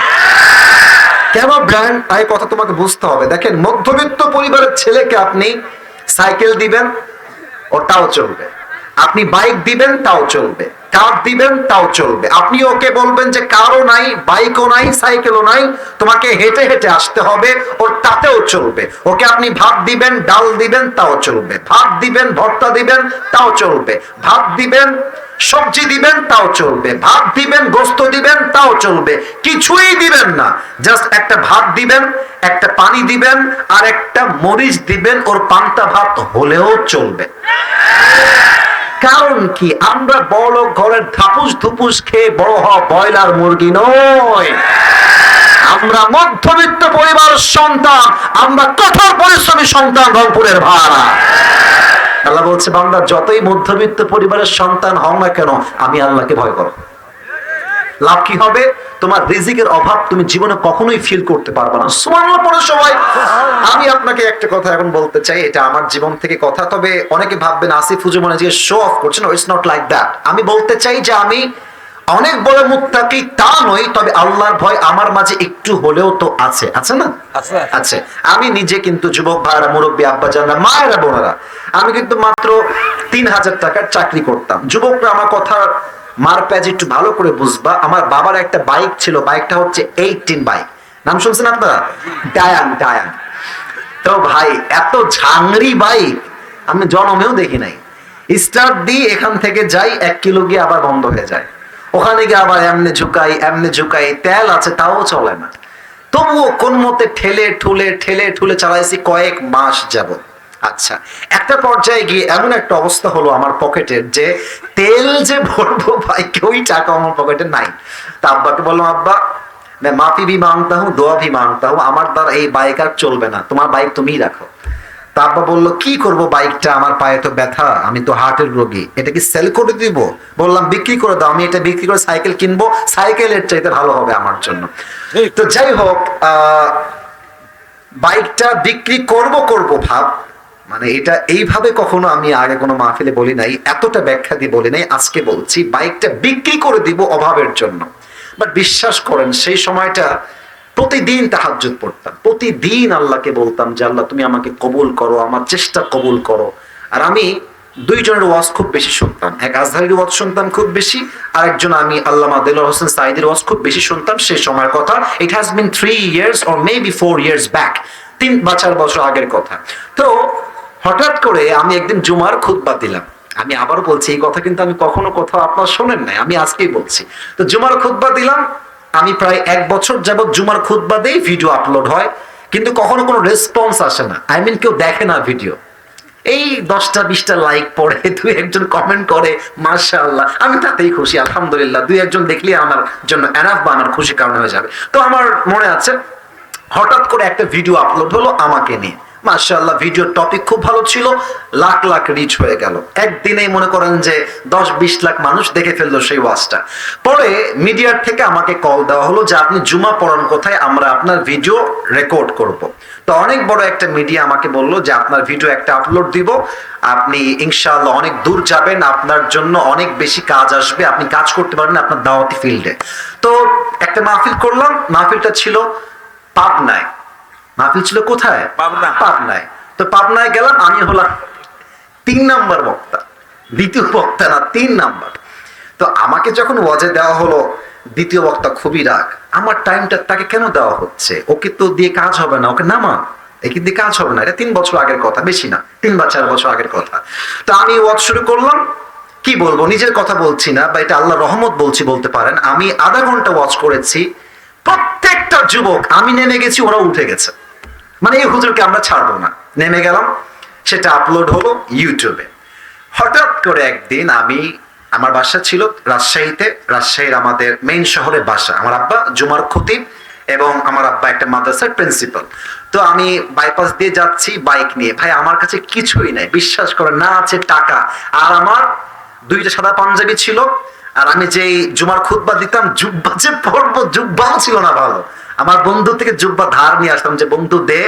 কেন ব্র্যান্ড তাই কথা তোমাকে বুঝতে হবে। দেখেন, মধ্যবিত্ত পরিবারের ছেলেকে আপনি সাইকেল দিবেন, ওটাও চলবে। আপনি বাইক দিবেন, তাও চলবে। কার দিবেন, তাও চলবে। আপনি ওকে বলবেন যে কারও নাই, বাইকও নাই, সাইকেলও নাই, তোমাকে হেঁটে হেঁটে আসতে হবে, ওর তাতেও চলবে। ওকে আপনি ভাত দিবেন, ডাল দিবেন, তাও চলবে। ভাত দিবেন, ভর্তা দিবেন, তাও চলবে। ভাত দিবেন, সবজি দিবেন, তাও চলবে। ভাত দিবেন, গোস্ত দিবেন, তাও চলবে। কিছুই দিবেন না, জাস্ট একটা ভাত দিবেন, একটা পানি দিবেন, আর একটা মরিচ দিবেন, ওর পান্তা ভাত হলেও চলবে। কারণ কি, আমরা বড় ঘরের ধাপুস ধুপুস খেয়ে বড় হওয়া ব্রয়লার মুরগি নয়। আমরা মধ্যবিত্ত পরিবারের সন্তান, আমরা কঠোর পরিশ্রমী সন্তান, রংপুরের ভাড়া। আল্লাহ বলছে, বান্দা যতই মধ্যবিত্ত পরিবারের সন্তান হও না কেন, আমি আল্লাহকে ভয় করো। লাভ কি হবে? তোমার রিজিকের অভাব তুমি জীবনে কখনোই ফিল করতে পারবে না। সুবহানাল্লাহ পড়ো সবাই। আমি আপনাকে একটা কথা এখন বলতে চাই, এটা আমার জীবন থেকে কথা। তবে অনেকে ভাববেন আসিফ হুজুর মনে যে শো অফ করছেন, ইটস নট লাইক দ্যাট। আমি বলতে চাই যে আমি অনেক বড় মুত্তাকি তা নই, তবে আল্লাহর ভয় আমার মাঝে একটু হলেও তো আছে, আছে না? আছে। আমি নিজে কিন্তু যুবক ভাইরা, মুরব্বী আব্বা জানরা, মায়েরা, বোনেরা, আমি কিন্তু মাত্র ৩,০০০ টাকার চাকরি করতাম। যুবকরা আমার কথা মার প্যাজ একটু ভালো করে বুঝবা। আমার বাবার একটা বাইক ছিল, বাইকটা হচ্ছে 18 বাইক। নাম শুনছেন আপনারা? ডায়ান। তো ভাই এত ঝাংরি বাইক আমি জন্মেও দেখি নাই। স্টার্ট দিয়ে এখান থেকে যাই 1 কিলো গিয়ে আবার বন্ধ হয়ে যায়, ওখানে গিয়ে আবার এমনি ঝুঁকাই, তেল আছে তাও চলে না। তবুও কোন মতে ঠেলে ঠুলে চালাইছি কয়েক মাস যাব। আচ্ছা, একটা পর্যায়ে গিয়ে এমন একটা অবস্থা হলো আমার পকেটের, যে তেল যে ভরবো ভাই কেউই টাকা আমার পকেটে নাই। তা আব্বাকে বললাম, আব্বা मैं माफी भी मांगता हूँ, दुआ भी मांगता हूँ, আমার দ্বারা এই বাইক আর চলবে না, তোমার বাইক তুমিই রাখো। তা আব্বা বললো, কি করব বাইকটা, আমার পায়ে তো ব্যথা, আমি তো হার্টের রোগী, এটা কি সেল করে দিব? বললাম বিক্রি করে দাও, আমি এটা বিক্রি করে সাইকেল কিনবো, সাইকেলের চাইতে ভালো হবে আমার জন্য। তো যাই হোক, বাইকটা বিক্রি করব ভাব, মানে এটা এইভাবে কখনো আমি আগে কোনো মাহফিলে বলি নাই, এতটা ব্যাখ্যা দিয়ে বলি নাই, আজকে বলছি বাইকটা বিক্রি করে দিব অভাবের জন্য। বাট বিশ্বাস করেন সেই সময়টা প্রতিদিন তাহাজ্জুদ পড়তাম, প্রতিদিন আল্লাহকে বলতাম যে আল্লাহ তুমি আমাকে কবুল করো, আমার চেষ্টা কবুল করো। আর আমি দুইজনের ওয়াজ খুব বেশি শুনতাম, এক আজহারির ওয়াজ শুনতাম খুব বেশি, আর একজন আমি আল্লামা দেলোয়ার হোসেন সাঈদীর ওয়াজ খুব বেশি শুনতাম। সেই সময়ের কথা, it has been 3 years or maybe 4 years back, 3-4 বছর আগের কথা। তো হঠাৎ করে আমি একদিন জুমার খুতবা দিলাম। আমি আবারও বলছি, এই কথা কিন্তু আমি কখনো কোথাও আপনারা শোনেন নাই, আমি আজকেই বলছি। তো জুমার খুতবা দিলাম, আমি প্রায় 1 বছর যাবত জুমার খুতবা দেই, ভিডিও আপলোড হয়, কিন্তু কখনো কোনো রেসপন্স আসে না, আই মিন কেউ দেখে না ভিডিও। এই 10টা-20টা লাইক পড়ে, 2-1জন কমেন্ট করে, মাশাআল্লাহ, আমি তাতেই খুশি, আলহামদুলিল্লাহ, 2-1জন দেখলে আমার জন্য এনাফ বা আমার খুশি কারণ হয়ে যাবে। তো আমার মনে আছে হঠাৎ করে একটা ভিডিও আপলোড হলো আমাকে নিয়ে, মাশাআল্লাহ, ভিডিওর টপিক খুব ভালো ছিল, লাখ লাখ রিচ হয়ে গেল। একদিনেই মনে করেন যে 10-20 লাখ মানুষ দেখে ফেললো সেই ওয়াজটা। পরে মিডিয়ার থেকে আমাকে কল দেওয়া হলো যে আপনি জুমা পড়ান কোথায়, আমরা আপনার ভিডিও রেকর্ড করব। তো অনেক বড় একটা মিডিয়া আমাকে বললো যে আপনার ভিডিও একটা আপলোড দিব, আপনি ইনশাআল্লাহ অনেক দূর যাবেন, আপনার জন্য অনেক বেশি কাজ আসবে, আপনি কাজ করতে পারবেন আপনার দাওয়াতি ফিল্ডে। তো একটা মাহফিল করলাম, মাহফিলটা ছিল পাবনায়। মাহফিল ছিল কোথায়? পাবনায়। তো পাবনায় গেলাম, আমি হলাম 3 নাম্বার বক্তা, দ্বিতীয় বক্তা না, 3 নাম্বার। তো আমাকে যখন ওয়াজে দেওয়া হলো, দ্বিতীয় বক্তা খুবই রাগ, আমার টাইমটা তাকে কেন দেওয়া হচ্ছে, ওকে তো দিয়ে কাজ হবে না, ওকে নামা, একে দিয়ে কাজ হবে না। এটা 3 বছর আগের কথা, বেশি না, 3 বা 4 বছর আগের কথা। তো আমি ওয়াজ শুরু করলাম, কি বলবো, নিজের কথা বলছি না, বা এটা আল্লাহর রহমত বলছি বলতে পারেন। আমি আধা ঘন্টা ওয়াজ করেছি, প্রত্যেকটা যুবক, আমি নেমে গেছি ওরা উঠে গেছে, মানে এই হুজুরকে আমরা ছাড়বো না। নেমে গেলাম, সেটা আপলোড হলো ইউটিউবে। হঠাৎ করে একদিন আমার বাসা ছিল রাজশাহীতে, রাজশাহীর আমাদের মেইন শহরে বাসা, আমার আব্বা জুমার খতিব এবং আমার আব্বা একটা মাদ্রাসার প্রিন্সিপাল। তো আমি বাইপাস দিয়ে যাচ্ছি বাইক নিয়ে, ভাই আমার কাছে কিছুই নাই, বিশ্বাস করে না আছে টাকা, আর আমার 2টা সাদা পাঞ্জাবি ছিল, আর আমি যেই জুমার খুতবা দিতাম, জুব্বা যে পরবো, জুব্বাও ছিল না ভালো। আমার বন্ধু থেকে জুব্বা ধার নিয়ে আসতাম, যে বন্ধু দে,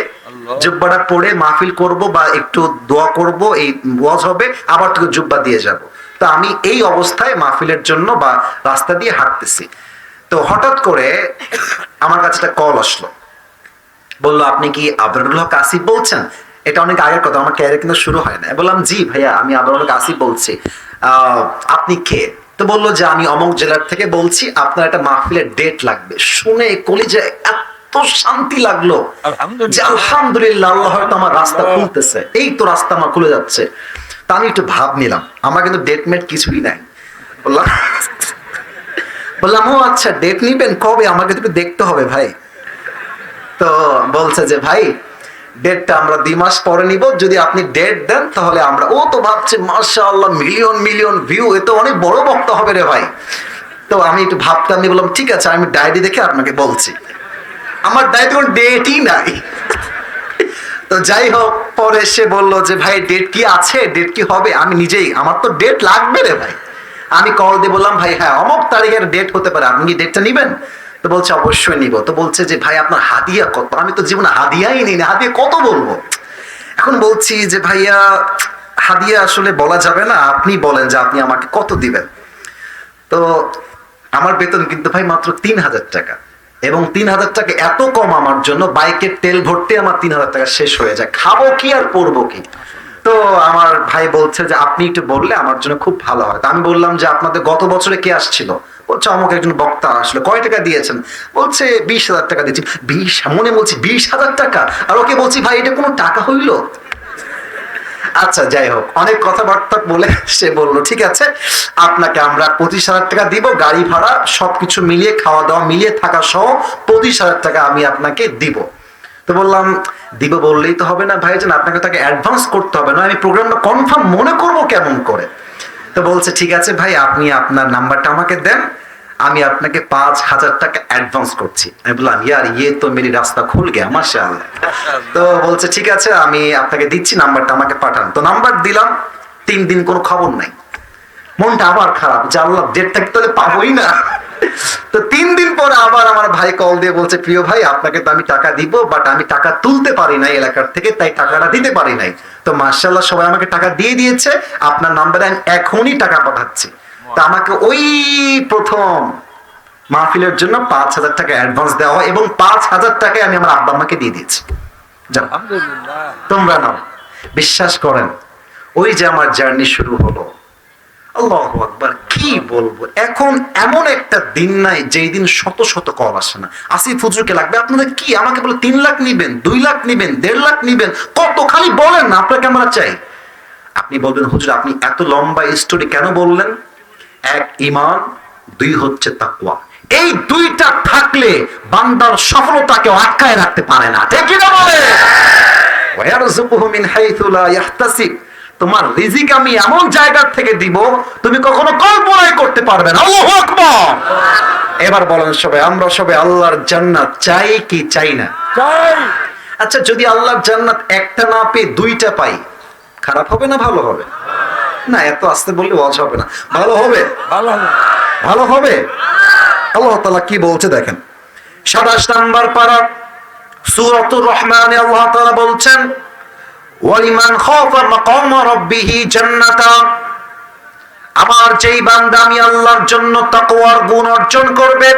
জুব্বাটা পরে মাহফিল করব বা একটু দোয়া করব, এই ওয়াজ হবে, আবার তোকে জুব্বা দিয়ে যাব। তো আমি এই অবস্থায় মাহফিলের জন্য বা রাস্তা দিয়ে হাঁটতেছি। তো হঠাৎ করে আমার কাছে একটা কল আসলো, বললো আপনি কি আবরারুল হক আসিফ বলছেন? এটা অনেক আগের কথা, আমার ক্যারিয়ার কিন্তু শুরু হয় না। বললাম জি ভাইয়া, আমি আবরারুল হক আসিফ বলছি, আপনি কে? তো বললো যে আমি অমুক জেলার থেকে বলছি, আপনার একটা মাহফিলের ডেট লাগবে। শুনে কলিজায় এত শান্তি লাগলো যে আলহামদুলিল্লাহ, আল্লাহ হয়তো আমার রাস্তা খুলতেছে, এই তো রাস্তা আমার খুলে যাচ্ছে। তা আমি একটু ভাব নিলাম, আমার কিন্তু ডেট মেট কিছুই নাই। বললাম ও আচ্ছা, ডেট নিবেন কবে, আমাকে তো দেখতে হবে ভাই। তো বলছে যে ভাই ডেটটা আমরা 2 মাস পরে নিব, যদি আপনি ডেট দেন তাহলে আমরা। ও তো ভাবছে মাশাআল্লাহ, মিলিয়ন মিলিয়ন ভিউ, এ তো অনেক বড় বক্তা হবে রে ভাই। তো আমি একটু ভাবতে, আমি বললাম ঠিক আছে, আমি ডায়েরি দেখে আপনাকে বলছি। আমার ডায়েরিতে কোনো ডেটই নাই। তো যাই হোক, পরে সে বললো যে ভাই ডেট কি আছে, ডেট কি হবে? আমি নিজেই, আমার তো ডেট লাগবে রে ভাই, আমি কল দিয়ে বললাম ভাই হ্যাঁ অমুক তারিখের ডেট হতে পারে, আপনি কি ডেটটা নিবেন? তো বলছে অবশ্যই নিব। তো বলছে যে ভাই আপনার হাদিয়া কত? আমি তো জীবনে হাদিয়াই নিই না, হাদিয়া কত বলবো। এখন বলছি যে ভাইয়া হাদিয়া আসলে বলা যাবে না, আপনি বলেন যে আপনি আমাকে কত দিবেন। তো আমার বেতন কিন্তু ভাই মাত্র ৩,০০০ টাকা, এবং ৩,০০০ টাকা এত কম আমার জন্য, বাইকের তেল ভরতে আমার ৩,০০০ টাকা শেষ হয়ে যায়, খাবো কি আর পরবো কি। তো আমার ভাই বলছে যে আপনি একটু বললে আমার জন্য খুব ভালো হয়। তো আমি বললাম যে আপনাদের গত বছরে কে আসছিল? বলছে আমাকে একজন বক্তা আসলে। কয় টাকা দিয়েছেন? বলছে ২০,০০০ টাকা দিয়েছি। ২০, মনে বলছি ২০,০০০ টাকা। আর ওকে বলছি ভাই এটা কোনো টাকা হইলো? আচ্ছা যাই হোক, অনেক কথাবার্তা বলে সে বললো ঠিক আছে আপনাকে আমরা ২৫,০০০ টাকা দিব, গাড়ি ভাড়া সবকিছু মিলিয়ে, খাওয়া দাওয়া মিলিয়ে, থাকা সহ ২৫,০০০ টাকা আমি আপনাকে দিব। তো বললাম দিব বললেই তো হবে না ভাইজান, আপনাকে তাকে অ্যাডভান্স করতে হবে, না আমি প্রোগ্রামটা কনফার্ম মনে করবো কেমন করে। তো বলছে ঠিক আছে ভাই আপনি আপনার নাম্বারটা আমাকে দেন, আমি আপনাকে ৫,০০০ টাকা অ্যাডভান্স করছি। আমি বললাম ইয়ার ইয়ে তো মেরি রাস্তা খুল গেয়া মাশাআল্লাহ। তো বলছে ঠিক আছে আমি আপনাকে দিচ্ছি, নাম্বারটা আমাকে পাঠান। তো নাম্বার দিলাম, ৩ দিন কোনো খবর নাই। মনটা আবার খারাপ যে আল্লাহ ডেটটা কি তাহলে পাবোই না। তো ৩ দিন পরে আবার আমার ভাই কল দিয়ে বলছে প্রিয় ভাই আপনাকে তো আমি টাকা দিব, বাট আমি টাকা তুলতে পারি নাই এলাকার থেকে, তাই টাকাটা দিতে পারি নাই। তো মাশাআল্লাহ সবাই আমাকে টাকা দিয়ে দিয়েছে, আপনার নাম্বারে আমি এখনই টাকা পাঠাচ্ছি। তা আমাকে ওই প্রথম মাহফিলের জন্য ৫,০০০ টাকা অ্যাডভান্স দেওয়া হয়, এবং ৫,০০০ টাকায় আমি আমার আব্বা আম্মাকে দিয়ে দিয়েছি। আলহামদুলিল্লাহ। তোমরা নাও। বিশ্বাস করেন ওই যে আমার জার্নি শুরু হলো, আল্লাহু আকবার, কি বলবো। এখন এমন একটা দিন নাই যেই দিন শত শত কল আসে না। আসিফ হুজুরকে লাগবে আপনাদের কি, আমাকে বলে ৩ লাখ নিবেন, ২ লাখ নিবেন, ১.৫ লাখ নিবেন, কত খালি বলেন না আপনাকে আমরা চাই। আপনি বলবেন হুজুর আপনি এত লম্বা স্টোরি কেন বললেন? ১ ঈমান, ২ হচ্ছে তাকওয়া। এই ২টা থাকলে বান্দার সফলতাকে আটকায় রাখতে পারে না, ঠিক কি না বলে? ওয়ায়ারযুকুহু মিন হাইথু লা ইয়াহতাসিব, তোমার রিজিক আমি এমন জায়গা থেকে দিব তুমি কখনো কল্পনাই করতে পারবে না। আল্লাহু আকবার। এবার বলেন সবাই, আমরা সবাই আল্লাহর জান্নাত চাই কি চাই না? চাই। আচ্ছা যদি আল্লাহর জান্নাত একটা না পেয়ে ২টা পাই, খারাপ হবে না ভালো হবে? না এত আস্তে বললে ওয়াজ হবে না। ভালো হবে, ভালো হবে, ভালো হবে। আল্লাহ তাআলা কি বলছে দেখেন, ২৭ নম্বর পারা সূরাতুর রহমানে আল্লাহ তাআলা বলছেন ওয়ালিমান খাফা মাকাম রাব্বিহি জান্নাতান, আমার যেই বান্দা আমি আল্লাহর জন্য তাকওয়ার গুণ অর্জন করবে,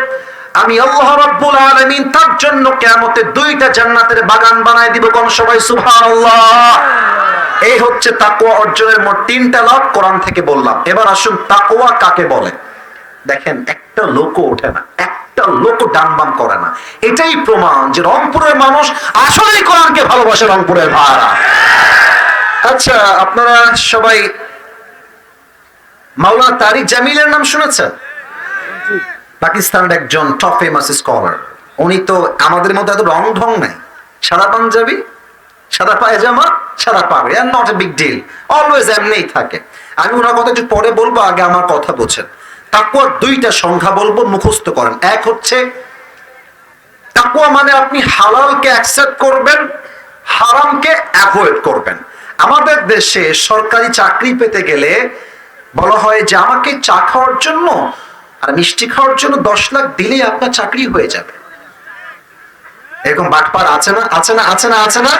আমি আল্লাহ রাব্বুল আলামিন তার জন্য কিয়ামতে 2টা জান্নাতের বাগান বানায় দিব। কোন সবাই সুবহানাল্লাহ। এই হচ্ছে তাকওয়া অর্জনের মোট 3টা লাভ কোরআন থেকে বললাম। এবার আসুন তাকওয়া কাকে বলে। দেখেন একটা লোকও ওঠে না, একটা লোক ডান বাম করে না। এটাই প্রমাণ যে রংপুরের মানুষ আসলেই কোরআনকে ভালোবাসে, রংপুরের ভাইরা। আচ্ছা আপনারা সবাই মাওলানা তারিক জামিলের নাম শুনেছেন? পাকিস্তানের একজন টপ ফেমাস স্কলার। উনি তো আমাদের মধ্যে এত রং ঢং নাই, সাদা পাঞ্জাবি, সাদা পায়জামা, সাদা পাগড়ি, আর not a big deal, always এমনিই থাকে। আমি ওনার কথা একটু পরে বলবো, আগে আমার কথা বোঝেন। তাকওয়ার 2টা সংখ্যা বলবো, মুখস্থ করেন। এক হচ্ছে তাকওয়া মানে আপনি হালালকে অ্যাকসেপ্ট করবেন, হারামকে অ্যাভয়েড করবেন। আমাদের দেশে সরকারি চাকরি পেতে গেলে বলা হয় যে আমাকে চা খাওয়ার জন্য আর মিষ্টি খাওয়ার জন্য 10 লাখ দিলেই আপনার চাকরি হয়ে যাবে। এরকম বাটপার আছে না, আছে না, আছে না, আছে না?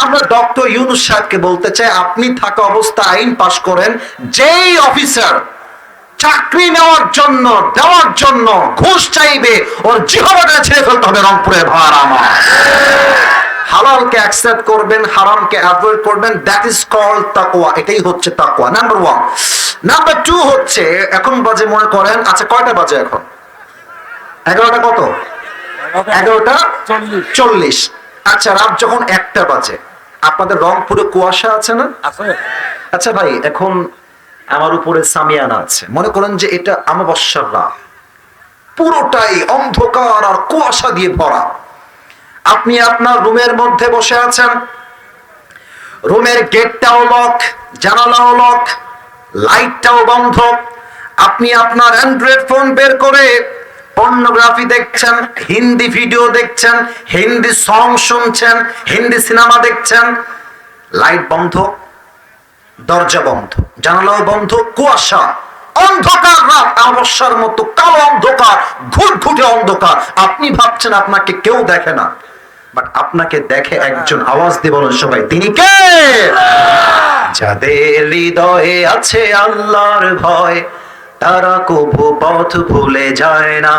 আমরা ডক্টর ইউনূস সাহেবকে বলতে চাই, আপনি থাকা অবস্থা আইন পাস করেন, যেই অফিসার চাকরি নেওয়ার জন্য, দেওয়ার জন্য ঘুষ চাইবে, ওর জিহ্বাটা ছেড়ে ফেলতে হবে। রংপুরের ভাইরা আমার, হালালকে অ্যাকসেপ্ট করবেন, হারামকে অ্যাভয়েড করবেন, দ্যাট ইজ কল্ড তাকওয়া। এটাই হচ্ছে তাকওয়া, নাম্বার 1। নাম্বার 2 হচ্ছে, এখন বাজে মনে করেন, আচ্ছা কয়টা বাজে এখন? 11টা কত? 11টা 40। আচ্ছা রাত যখন 1টা বাজে, আপনাদের রংপুরে কুয়াশা আছে না? আচ্ছা ভাই এখন আমার উপরে সামিয়ানা আছে, মনে করেন যে এটা অমাবস্যার রাত, পুরোটাই অন্ধকার আর কুয়াশা দিয়ে ভরা। আপনি আপনার রুমের মধ্যে বসে আছেন, রুমের গেটটাও লক, জানালাও লক, লাইটটাও বন্ধ। আপনি আপনার অ্যান্ড্রয়েড ফোন বের করে পর্নোগ্রাফি দেখছেন, হিন্দি ভিডিও দেখছেন, হিন্দি সং শুনছেন, হিন্দি সিনেমা দেখছেন। লাইট বন্ধ, দরজা বন্ধ, জানালাও বন্ধ, কুয়াশা, অন্ধকার রাত, অমাবস্যার মতো কালো অন্ধকার, ঘুটঘুটে অন্ধকার। আপনি ভাবছেন আপনাকে কেউ দেখে না, বাট আপনাকে দেখে একজন। আওয়াজ দিয়ে বলুন সবাই, তিনি কে? যাদের হৃদয়ে আছে আল্লাহর ভয়, তারা কবু পথ ভুলে যায় না।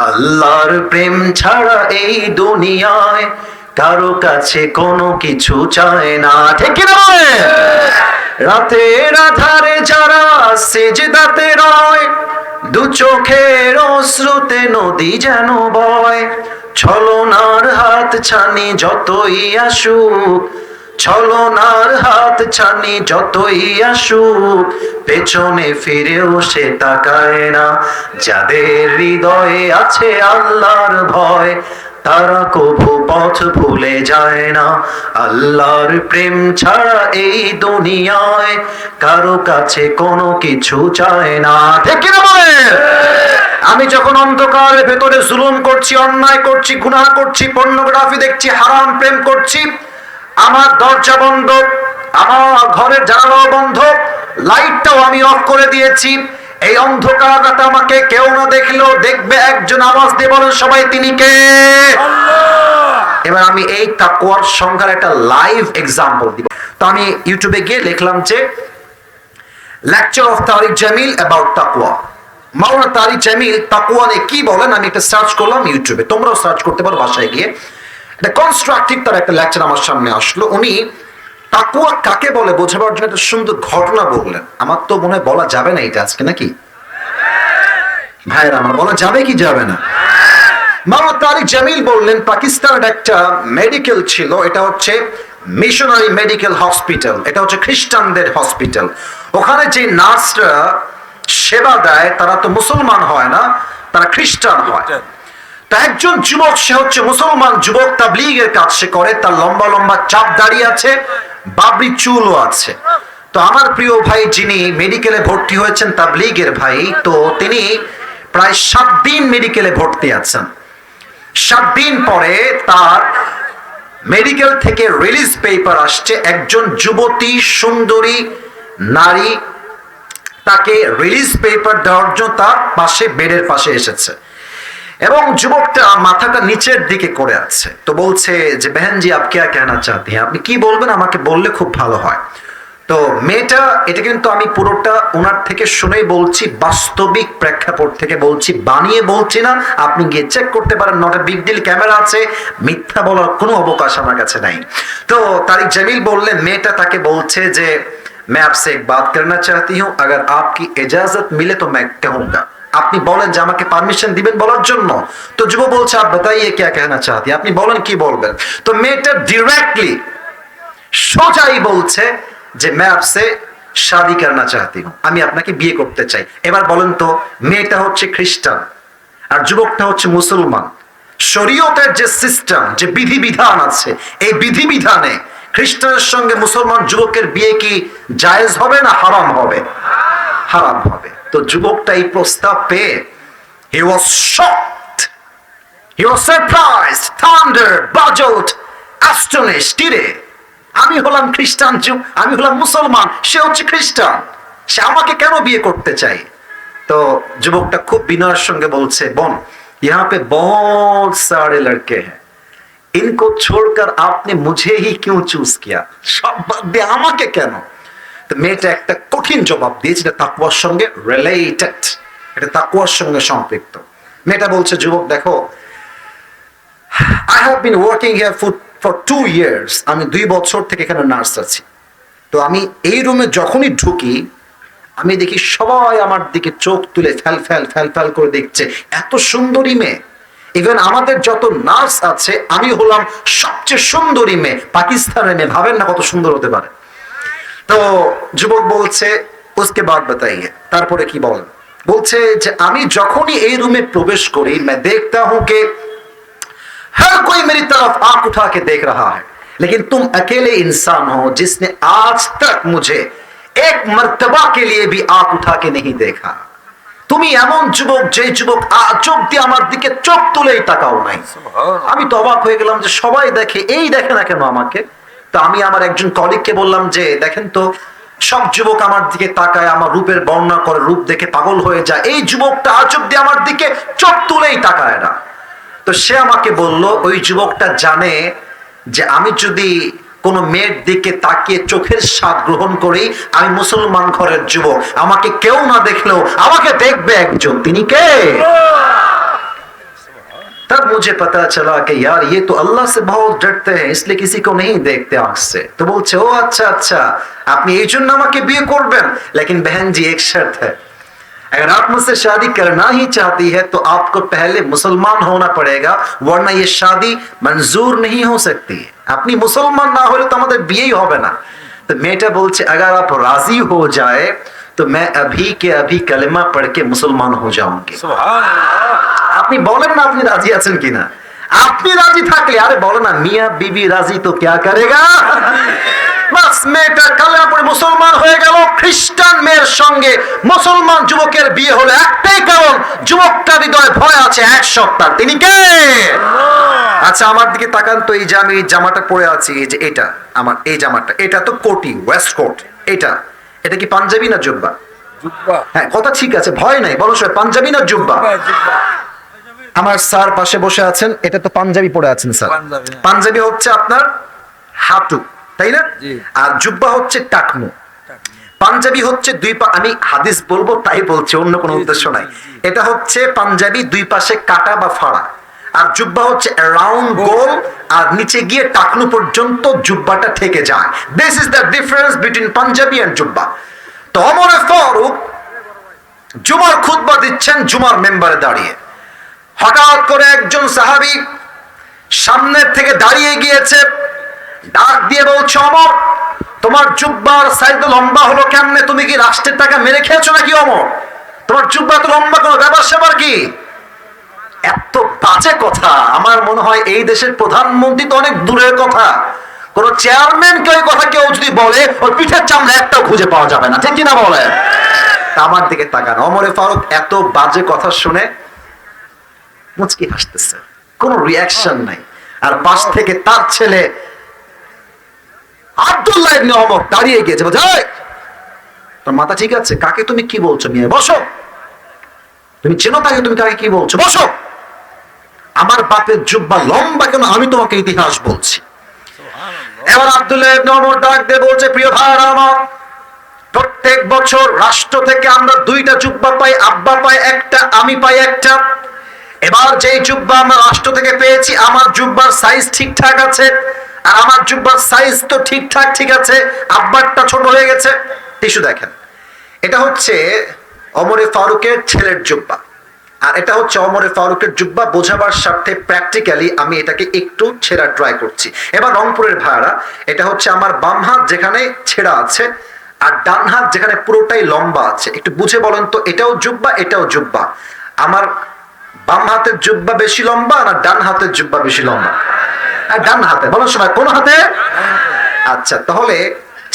আল্লাহর প্রেম ছাড়া এই দুনিয়ায় কারো কাছে কোনো কিছু চায় না। ঠিক কি না? রাতের আধারে যারা সেজদাতে রয়, দু চোখের অশ্রুতে নদী যেন বয়। ছলনার হাত ছানি যতই আসুক, ছলনার হাত ছানি যতই আসুক, পেছনে ফিরেও সে তাকায় না। যাদের হৃদয়ে আছে আল্লাহর ভয়, তারা কবু পথ ভুলে যায় না। আল্লাহর প্রেম ছাড়া এই দুনিয়ায় কারো কাছে কোনো কিছু চায় না। ঠিক কি না বলেন? আমি যখন অন্ধকারের ভেতরে জুলুম করছি, অন্যায় করছি, গুনাহ করছি, পর্নোগ্রাফি দেখছি, হারাম প্রেম করছি, আমার দরজা বন্ধ, আমার ঘরের জানালাও বন্ধ, লাইটটাও আমি অফ করে দিয়েছি। এই অন্ধকার রাতে আমাকে কেউ না দেখলেও দেখবে একজন। আওয়াজ দিয়ে বলেন সবাই, তিনি কে? এবার আমি এই তাকওয়ার সংজ্ঞার একটা লাইভ এক্সাম্পল দিব। তো আমি ইউটিউবে গিয়ে লিখলাম যে lecture of Tariq Jamil about তাকওয়া। মাওলানা তারিক জামিল তাকওয়া নিয়ে কি বলেন, আমি একটা সার্চ করলাম ইউটিউবে, তোমরাও সার্চ করতে পারো বাসায় গিয়ে। একটা কনস্ট্রাকটিভ তার একটা লেকচার আমার সামনে আসলো। উনি তাকওয়া কাকে বলে বোঝাবার জন্য একটা সুন্দর ঘটনা বললেন। আমার তো মনে হয় বলা যাবে না এটা আজকে, নাকি ভাইয়েরা? আমার বলা যাবে কি যাবে না? মাওলানা তারিক জামিল বললেন, পাকিস্তানের একটা মেডিকেল ছিল, এটা হচ্ছে মিশনারি মেডিকেল হসপিটাল, এটা হচ্ছে খ্রিস্টানদের হসপিটাল। ওখানে যে নার্সরা সেবা দেয় তারা তো মুসলমান হয় না, তারা খ্রিস্টান হয়। তা একজন যুবক, সে হচ্ছে মুসলমান যুবক, তাবলীগের কাজ সে করে, তার লম্বা লম্বা চাপ দাড়ি আছে, বাবরি চুলও আছে। তো আমার প্রিয় ভাই যিনি মেডিকেলে ভর্তি হয়েছেন, তাবলীগের ভাই, তো তিনি প্রায় 7 দিন মেডিকেলে ভর্তি আছেন। 7 দিন পরে তার মেডিকেল থেকে রিলিজ পেপার আসছে। একজন যুবতী সুন্দরী নারী তাকে রিলিজ পেপার দেওয়ার জন্য তার পাশে, বেডের পাশে এসেছে এবং যুবকটা মাথাটা নিচের দিকে করে আছে। তো বলছে যে বেহেন জি আপ क्या कहना चाहते हैं, আপনি কি বলবেন, আমাকে বললে খুব ভালো হয়। তো মেয়েটা, এটা কিন্তু আমি পুরোটা ওনার থেকে শুনেই বলছি, বাস্তবিক প্রেক্ষাপট থেকে বলছি, বানিয়ে বলছি না। আপনি গিয়ে চেক করতে পারেন, not a big deal, camera আছে, মিথ্যা বলার কোনো অবকাশ আমার কাছে নাই। তো তারিক জামিল বললেন, মেয়েটা তাকে বলছে যে मैं आपसे एक बात करना चाहती हूँ, अगर आपकी इजाजत मिले तो मैं कहूँगा। আপনি বলেন যে আমাকে পারমিশন দিবেন বলার জন্য। তো যুবক বলছে, आप बताइए क्या कहना चाहती हैं, আপনি বলেন কি বলবেন। তো মেয়েটা ডিরেক্টলি সোজাই বলছে যে मैं आपसे शादी करना चाहती हूँ, আমি আপনাকে বিয়ে করতে চাই। এবার বলেন তো, মেয়েটা হচ্ছে খ্রিস্টান আর যুবকটা হচ্ছে মুসলমান। শরীয়তের যে সিস্টেম, যে বিধিবিধান আছে, এই বিধিবিধানে খ্রিস্টানের সঙ্গে মুসলমান যুবকের বিয়ে কি জায়েজ হবে না হারাম হবে? হারাম হবে। তো যুবকটা এই প্রস্তাব পেয়ে he was shocked, he was surprised, thundered, puzzled, astonished. কিরে, আমি হলাম খ্রিস্টান, আমি হলাম মুসলমান, সে হচ্ছে খ্রিস্টান, সে আমাকে কেন বিয়ে করতে চাই? তো যুবকটা খুব বিনয়ের সঙ্গে বলছে, বোন, यहाँ पे बहुत सारे लड़के हैं, इनको छोड़कर आपने मुझे ही क्यों चूज किया, সব বাদ দিয়ে আমাকে কেন? তো মেয়েটা একটা কঠিন জবাব দিয়েছে, এটা তাকওয়ার সঙ্গে রিলেটেড, এটা তাকওয়ার সঙ্গে সম্পৃক্ত। মেয়েটা বলছে, যুবক দেখো, I have been working here for 2 years, আমি 2 বছর থেকে এখানে নার্স আছি। তো আমি এই রুমে যখনই ঢুকি, আমি দেখি সবাই আমার দিকে চোখ তুলে ফ্যাল ফ্যাল ফ্যাল ফ্যাল করে দেখছে, এত সুন্দরী মেয়ে। ইভেন আমাদের যত নার্স আছে, আমি হলাম সবচেয়ে সুন্দরী মেয়ে, পাকিস্তানের মেয়ে, ভাবেন না কত সুন্দর হতে পারে। তো যুবক বলছে, উসকে বাদ বাতাইয়ে, তারপরে কি বলেন? বলছে যে আমি যখনই এই রুমে প্রবেশ করি, मैं देखता हूं कि हर कोई मेरी तरफ आंख उठा के देख रहा है, लेकिन तुम अकेले इंसान हो जिसने आज तक मुझे एक मर्तबा के लिए भी आंख उठा के नहीं देखा। তুমি এমন যুবক, যে যুবক আজ অব্দি আমার দিকে চোখ তুলেই তাকাও নাই। আমি তো অবাক হয়ে গেলাম যে সবাই দেখে, এই দেখে না কেন আমাকে? তো আমি আমার একজন কলিগকে বললাম যে দেখেন তো, সব যুবক আমার দিকে তাকায়, আমার রূপের বর্ণনা করে, রূপ দেখে পাগল হয়ে যায়। এই যুবকটা আজ অব্দি আমার দিকে চোখ তুলেই তাকায় না। তো সে আমাকে বলল, ওই যুবকটা জানে যে আমি যদি কোন মেয়ের দিকে তাকিয়ে চোখের স্বাদ গ্রহণ করি, আমি মুসলমান ঘরের যুবক, আমাকে কেউ না দেখলেও আমাকে দেখবে একজন। তিনি কে? तब मुझे पता चला कि यार ये तो अल्लाह से बहुत डरते हैं, इसलिए किसी को नहीं देखते आंख से। तो बोलছে, ও अच्छा अच्छा, আপনি এই জন্য আমাকে বিয়ে করবেন, लेकिन बहन जी एक शर्त है, अगर आप मुझसे शादी करना ही चाहती है तो आपको पहले मुसलमान होना पड़ेगा, वरना ये शादी मंजूर नहीं हो सकती। আপনি মুসলমান না হলে তো আমাদের বিয়েই হবে না। तो মেয়েটা বলছে, अगर आप राजी हो जाए तो मैं अभी के अभी कलमा पढ़ के मुसलमान हो जाऊंगी। सुभान अल्लाह। আপনি বলেন না আপনি রাজি আছেন কিনা। আপনি রাজি থাকলে, আরে বলো না, মিয়া বিবি রাজি তো क्या करेगा। বাস মেয়েটা কালেমা পড়ে মুসলমান হয়ে গেল। খ্রিস্টান মেয়ের সঙ্গে মুসলমান যুবকের বিয়ে হলো একটাই কারণ, যুবকটা হৃদয়ে ভয় আছে এক সপ্তাহ। তিনি কে? আচ্ছা আমার দিকে তাকান তো, এই যে আমি জামাটা পরে আছি, এই যে এটা আমার এই জামাটা, এটা তো কোটি, ওয়েস্ট কোট। এটা কি পাঞ্জাবি না জুব্বা? জুব্বা। হ্যাঁ কথা ঠিক আছে, ভয় নাই, বলো সবাই, পাঞ্জাবি না জুব্বা? আমার স্যার পাশে বসে আছেন, এটা তো পাঞ্জাবি পরে আছেন স্যার। পাঞ্জাবি হচ্ছে আপনার হাঁটু, তাই না? আর জুব্বা হচ্ছে টাকনু। পাঞ্জাবি হচ্ছে দুই পা, আমি হাদিস বলবো তাই বলছি, অন্য কোনো উদ্দেশ্য নাই। এটা হচ্ছে পাঞ্জাবি, দুই পাশে কাটা বা ফাড়া। আর জুব্বা হচ্ছে রাউন্ড গোল, আর নিচে গিয়ে টাকনু পর্যন্ত জুব্বাটা থেকে যায়। This is the difference between panjabi and jubba. তো ওমর ফারুক জুমার খুতবা দিচ্ছেন জুমার মেম্বারে দাঁড়িয়ে। হঠাৎ করে একজন সাহাবী সামনের থেকে দাঁড়িয়ে গিয়েছে, ডাক দিয়ে বলছে, ওমর তোমার জুব্বার সাইজ লম্বা হলো কেমনে? তুমি কি রাষ্ট্রের টাকা মেরে খেয়েছো নাকি ওমর? তোমার জুব্বা তো লম্বা, কোনো ব্যাপার স্যাপার কি? এত বাজে কথা। আমার মনে হয় এই দেশের প্রধানমন্ত্রী তো অনেক দূরের কথা, কোন চেয়ারম্যান কে ওই কথা কেউ যদি বলে, ওর পিঠের চামড়া একটাও খুঁজে পাওয়া যাবে না, ঠিক কিনা বলে? আমার দিকে তাকান, ওমর ফারুক এত বাজে কথা শুনে মুচকি হাসতেছে, কোনো রিয়াকশন নাই। আর পাশ থেকে তার ছেলে আব্দুল্লাহ ইবনে ওমর দাঁড়িয়ে গিয়েছে, বলছে, এই তোর মাথা ঠিক আছে? কাকে তুমি কি বলছো? মেয়ে বসো, তুমি চেনো তাকে, তুমি কাকে কি বলছো? বসো। আমার বাপের জুব্বা লম্বা কেন, আমি তোমাকে ইতিহাস বলছি। এবার আব্দুল্লাহ ইবনে ওমর ডাক দিয়ে বলছে, প্রিয় ভাইরা আমার, প্রত্যেক বছর রাষ্ট্র থেকে আমরা দুইটা জুব্বা পাই, আব্বা পায় একটা, আমি পাই একটা। এবার যেই জুব্বা আমরা রাষ্ট্র থেকে পেয়েছি, আমার জুব্বার সাইজ ঠিকঠাক আছে, আর আমার জুব্বার সাইজ তো ঠিকঠাক ঠিক আছে, আব্বারটা ছোট হয়ে গেছে। টিস্যু দেখেন, এটা হচ্ছে ওমরে ফারুকের ছেলের জুব্বা, আর এটা হচ্ছে ওমরে ফারুকের জুব্বা। বোঝাবার স্বার্থে প্র্যাকটিক্যালি আমি এটাকে একটু ছেঁড়া ট্রাই করছি। এবার রংপুরের ভাইরা, এটা হচ্ছে আমার বাম হাত যেখানে ছেঁড়া আছে, আর ডান হাত যেখানে পুরোটাই লম্বা আছে। একটু বুঝে বলেন তো, এটাও জুব্বা এটাও জুব্বা, আমার বাম হাতের জুব্বা বেশি লম্বা না ডান হাতের জুব্বা বেশি লম্বা? আর ডান হাতে, বলার সময় কোন হাতে? আচ্ছা, তাহলে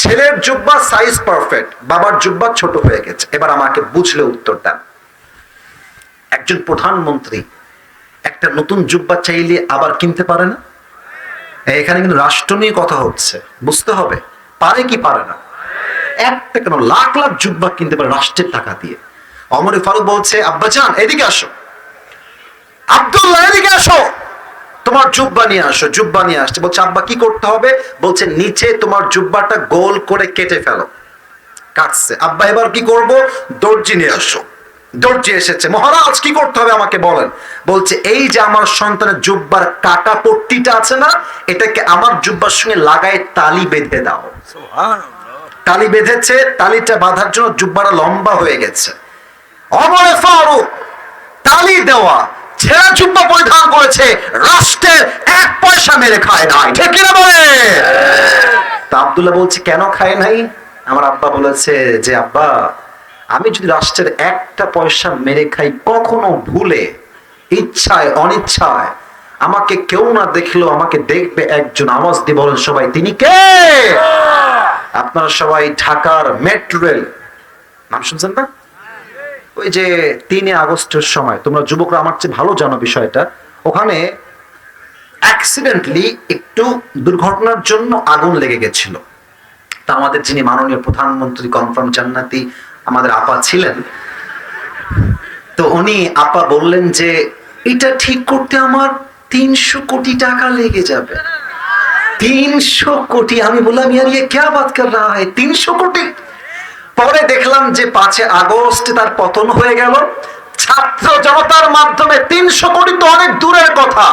ছেলের জুব্বা সাইজ পারফেক্ট, বাবার জুব্বা ছোট হয়ে গেছে। এবার আমাকে বুঝলে উত্তর দেন, একজন প্রধানমন্ত্রী একটা নতুন জুব্বা চাইলে আবার কিনতে পারে না? এখানে কিন্তু রাষ্ট্র নিয়ে কথা হচ্ছে, বুঝতে হবে, পারে কি পারে না? একটা কেন, লাখ লাখ জুব্বা কিনতে পারে রাষ্ট্রের টাকা দিয়ে। ওমর ফারুক বলছে, আব্বাজান এদিকে আসো, আব্দুল্লাহ এদিকে আসো, তোমার জুব্বা নিয়ে আসো। জুব্বা নিয়ে আসছে, বলছে আব্বা কি করতে হবে? বলছে নিচে তোমার জুব্বাটা গোল করে কেটে ফেলো। কাটছে, আব্বা এবার কি করব? দর্জি নিয়ে আসো। দর্জি এসেছে, মহারাজ কি করতে হবে আমাকে বলেন। বলছে এই যে আমার সন্তানের জুব্বার কাটা পট্টিটা আছে না, এটাকে আমার জুব্বার সঙ্গে লাগায় তালি বেঁধে দাও। তালি বেঁধেছে, তালিটা বাঁধার জন্য জুব্বাটা লম্বা হয়ে গেছে। ওমর ফারুক তালি দেওয়া ছেঁড়া জুব্বা পরিধান করেছে, রাষ্ট্রের এক পয়সা মেরে খায় নাই, ঠিক কিনা বলে? তা আব্দুল্লাহ বলছে, কেন খায় নাই? আমার আব্বা বলেছে যে, আব্বা আমি যদি রাষ্ট্রের একটা পয়সা মেরে খাই, কখনো ভুলে, ইচ্ছায় অনিচ্ছায়, আমাকে কেউ না দেখলেও আমাকে দেখবে একজন, আওয়াজ দিয়ে বলেন সবাই, তিনি কে? আপনারা সবাই ঢাকার মেট্রো রেল নাম শুনছেন না? ওই যে 3 আগস্টের সময়, তোমরা যুবকরা আমার চেয়ে ভালো জানো বিষয়টা, ওখানে অ্যাক্সিডেন্টলি একটু দুর্ঘটনার জন্য আগুন লেগে গেছিল। তা আমাদের যিনি মাননীয় প্রধানমন্ত্রী কনফার্ম জান্নাতি আমাদের আপা ছিলেন, তো উনি আপা বললেন যে এটা ঠিক করতে আমার 300 কোটি টাকা লেগে যাবে। 300 কোটি! আমি বললাম ইয়ার ये क्या बात कर रहा है, 300 কোটি? পরে দেখলাম যে 5 আগস্ট তার পতন হয়ে গেল। ছাত্র জনতার মাধ্যমে 300 কোটি তো অনেক দূরের কথা,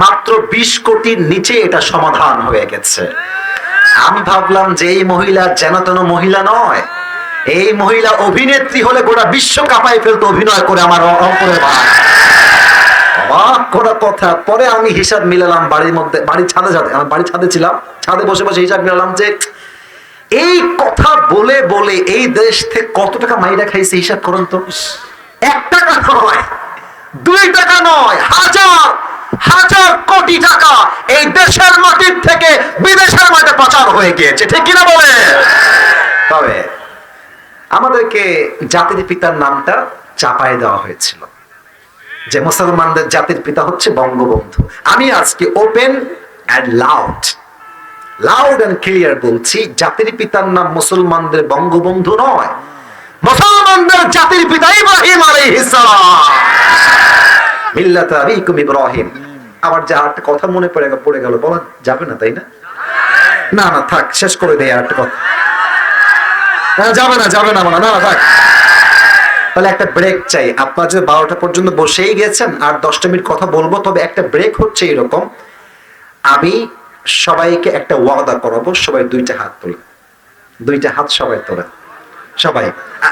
মাত্র 20 কোটির নিচে এটা সমাধান হয়ে গেছে। আমি ভাবলাম যে এই মহিলা যেন তেন মহিলা নয়, এই মহিলা অভিনেত্রী হলে গোটা বিশ্ব কাঁপাই ফেলতো অভিনয় করে আমার রংপুরের ভাই। অবাক করা কথা। পরে আমি হিসাব মিলালাম বাড়ির মধ্যে, বাড়ির ছাদে আমি বাড়ির ছাদে ছিলাম, ছাদে বসে বসে হিসাব মিলালাম যে এই কথা বলে বলে এই দেশ থেকে কত টাকা মাইরা খাইছে হিসাব করুন তো। 1 টাকা নয়, 2 টাকা নয়, হাজার হাজার কোটি টাকা এই দেশের মাটির থেকে বিদেশের মাঠে পাচার হয়ে গিয়েছে, ঠিক কিনা বলে? তবে আমাদেরকে জাতির পিতার নামটা চাপায় দেওয়া হয়েছিল যে মুসলমানদের জাতির পিতা হচ্ছে বঙ্গবন্ধু। আমি আজকে open and loud and clear বলছি, জাতির পিতার নাম মুসলমানদের বঙ্গবন্ধু নয়, মুসলমানদের জাতির পিতা ইব্রাহিম আলাইহিস সালাম, মিল্লাত আবিকুম ইব্রাহিম। আবার যা একটা কথা মনে পড়ে গেল, বলা যাবে না তাই না? না না থাক, শেষ করে দেই। আর একটা কথা যাবে না না থাক। তাহলে একটা ব্রেক চাই। আপনারা যে 12টা পর্যন্ত বসেই গেছেন, আর 10টা মিনিট কথা বলবো, তবে একটা ব্রেক হচ্ছে এরকম। আমি সবাইকে একটা ওয়াদা করাবো, সবাই 2টা হাত তোলে, 2টা হাত সবাই তোলে, সবাই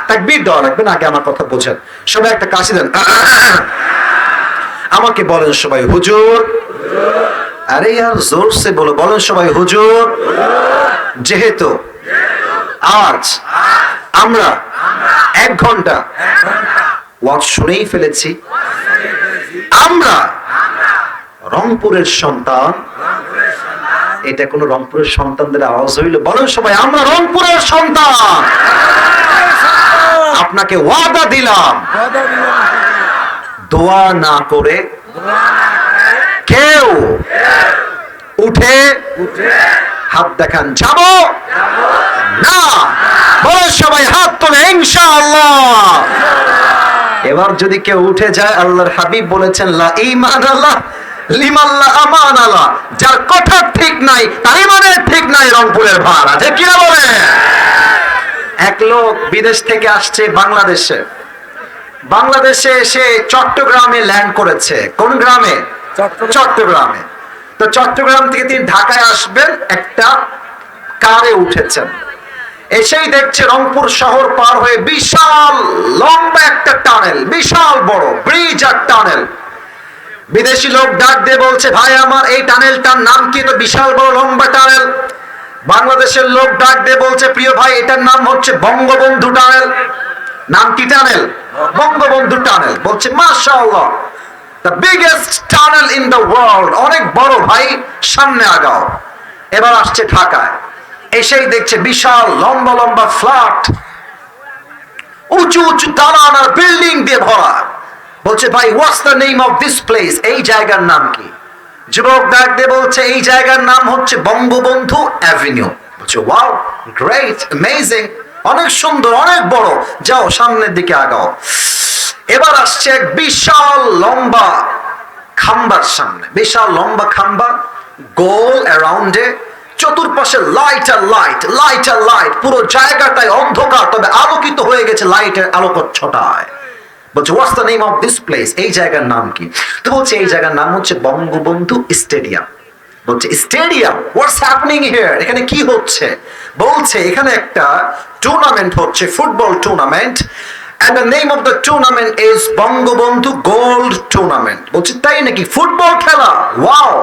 তাকবীর দেওয়া লাগবে না, আগে আমার কথা বোঝেন। সবাই একটা কাশি দেন, আমাকে বলেন সবাই হুজুর। আরে यार जोर से बोलो, বলেন সবাই হুজুর। যেহেতু আজ আমরা 1 ঘন্টা ওয়াজ শুনেই ফেলেছি, আমরা রংপুরের সন্তান। এটা কোন রংপুরের সন্তানদের আওয়াজ হইল? বলেন সবাই আমরা রংপুরের সন্তান। আপনাকে ওয়াদা দিলাম, দোয়া না করে কেউ উঠে হাত দেখান, যাব না। বলেন সবাই হাত তোলে ইনশাআল্লাহ। এবার যদি কেউ উঠে যায়, আল্লাহর হাবিব বলেছেন লা ঈমান আল্লাহ লিমান লা আমান আল্লাহ, যার কথা ঠিক নাই তার ইমানের ঠিক নাই। রংপুরের ভাড়া ঠিক কিনা বলে? এক লোক বিদেশ থেকে আসছে বাংলাদেশে এসে চট্টগ্রামে ল্যান্ড করেছে। কোন গ্রামে? চট্টগ্রামে। তো চট্টগ্রাম থেকে তিনি ঢাকায় আসবেন, একটা কারে উঠেছেন। এসেই দেখছে রংপুর শহর পার হয়ে বিশাল লম্বা একটা টানেল, বিশাল বড় ব্রিজ আর টানেল। বিদেশি লোক ডাক দিয়ে বলছে, ভাই আমার এই টানেলটার নাম কি? তো বিশাল বড় লম্বা টানেল। বাংলাদেশের লোক ডাক দিয়ে বলছে, প্রিয় ভাই এটার নাম হচ্ছে বঙ্গবন্ধু টানেল। নাম কি টানেল? বঙ্গবন্ধু টানেল। বলছে মাশাআল্লাহ, the biggest tunnel in the world, অনেক বড় ভাই, সামনে আগাও। এবার আসছে ঢাকায়, এসেই দেখছে বিশাল লম্বা লম্বা ফ্ল্যাট, উঁচু উঁচু দালান আর বিল্ডিং দিয়ে ভরা। বলছে ভাই what's the name of this place, এই জায়গার নাম কি? যুবক ডাক দিয়ে বলছে এই জায়গার নাম হচ্ছে বঙ্গবন্ধু অ্যাভিনিউ। বলছে ওয়াও, গ্রেট, অ্যামেজিং, অনেক সুন্দর, অনেক বড়, যাও সামনের দিকে আগাও। এবার আসছে এক বিশাল লম্বা খাম্বার সামনে, বিশাল লম্বা খাম্বা, গোল অ্যারাউন্ডে, চতুর্পাশে লাইট আর লাইট, লাইট আর লাইট, পুরো জায়গাটায় অন্ধকার, তবে আলোকিত হয়ে গেছে লাইটের আলোকচ্ছটায়। বলছে what's the name of this place, এই জায়গার নাম কি? তো বলছে এই জায়গার নাম হচ্ছে বঙ্গবন্ধু স্টেডিয়াম। বলছে স্টেডিয়াম, হোয়াটস হ্যাপেনিং হিয়ার, এখানে কি হচ্ছে? বলছে এখানে একটা টুর্নামেন্ট হচ্ছে, football tournament, and the name of the tournament is Bangabandhu gold tournament. বলছে তাই নাকি, ফুটবল খেলা? Wow,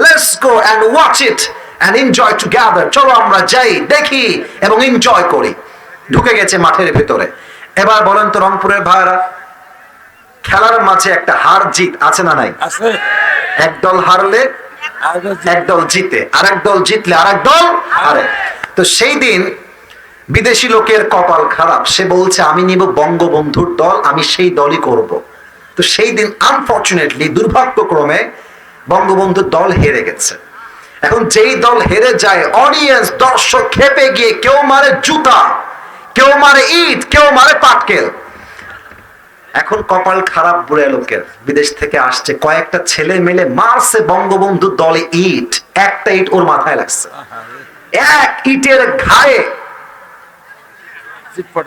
let's go and watch it and enjoy together, চলো আমরা যাই, দেখি এবং এনজয় করি। ঢুকে গেছে মাঠের ভিতরে। এবার বলেন তো রংপুরের ভাইরা, খেলার মাঝে একটা হার জিত আছে না নাই? আছে। একদল হারলে একদল জিতে, আরেক দল জিতলে আরেক দল হারে। তো সেই দিন বিদেশি লোকের কপাল খারাপ, সে বলছে আমি নিব বঙ্গবন্ধুর দল, আমি সেই দলই করব। তো সেই দিন আনফরচুনেটলি, দুর্ভাগ্যক্রমে বঙ্গবন্ধুর দল হেরে গেছে। এখন যেই দল হেরে যায়, অডিয়েন্স দর্শক খেপে গিয়ে কেউ মারে জুতা, কেউ মারে ইট, কেউ মারে পাটকেল। এখন কপাল খারাপ বুড়ে লোকের, বিদেশ থেকে আসছে, কয়েকটা ছেলে মিলে মারছে বঙ্গবন্ধু দলে ইট, একটা ইট ওর মাথায় লাগছে, এক ইটের ঘায়ে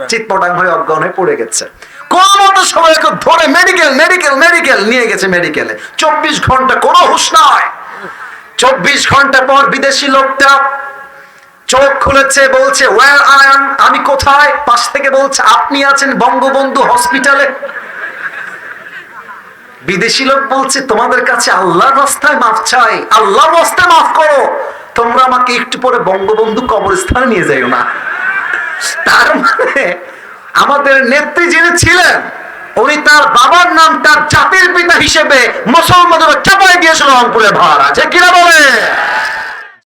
চিৎপটাং হয়ে অজ্ঞান হয়ে পড়ে গেছে। কোন মতো সবাইকে ধরে মেডিকেল নিয়ে গেছে, মেডিকেলে 24 ঘন্টা কোনো হুঁশ নয়। 24 ঘন্টা পর বিদেশি লোকটা চোখ খুলেছে, বলছে ওয়্যার আই অ্যাম, আমি কোথায়? পাশ থেকে বলছে আপনি আছেন বঙ্গবন্ধু হসপিটালে। বিদেশি লোক বলছে তোমাদের কাছে আল্লাহর রাস্তায় মাফ চাই, আল্লাহর রাস্তায় মাফ করো, তোমরা আমাকে একটু পরে বঙ্গবন্ধু কবরস্থানে নিয়ে যাইও না। তার মানে আমাদের নেত্রী যিনি ছিলেন, উনি তার বাবার নাম তার জাতির পিতা হিসেবে মুসলমানদের চাপাই দিয়েছিল রংপুরের ভাড়া, যে কিনা বলে।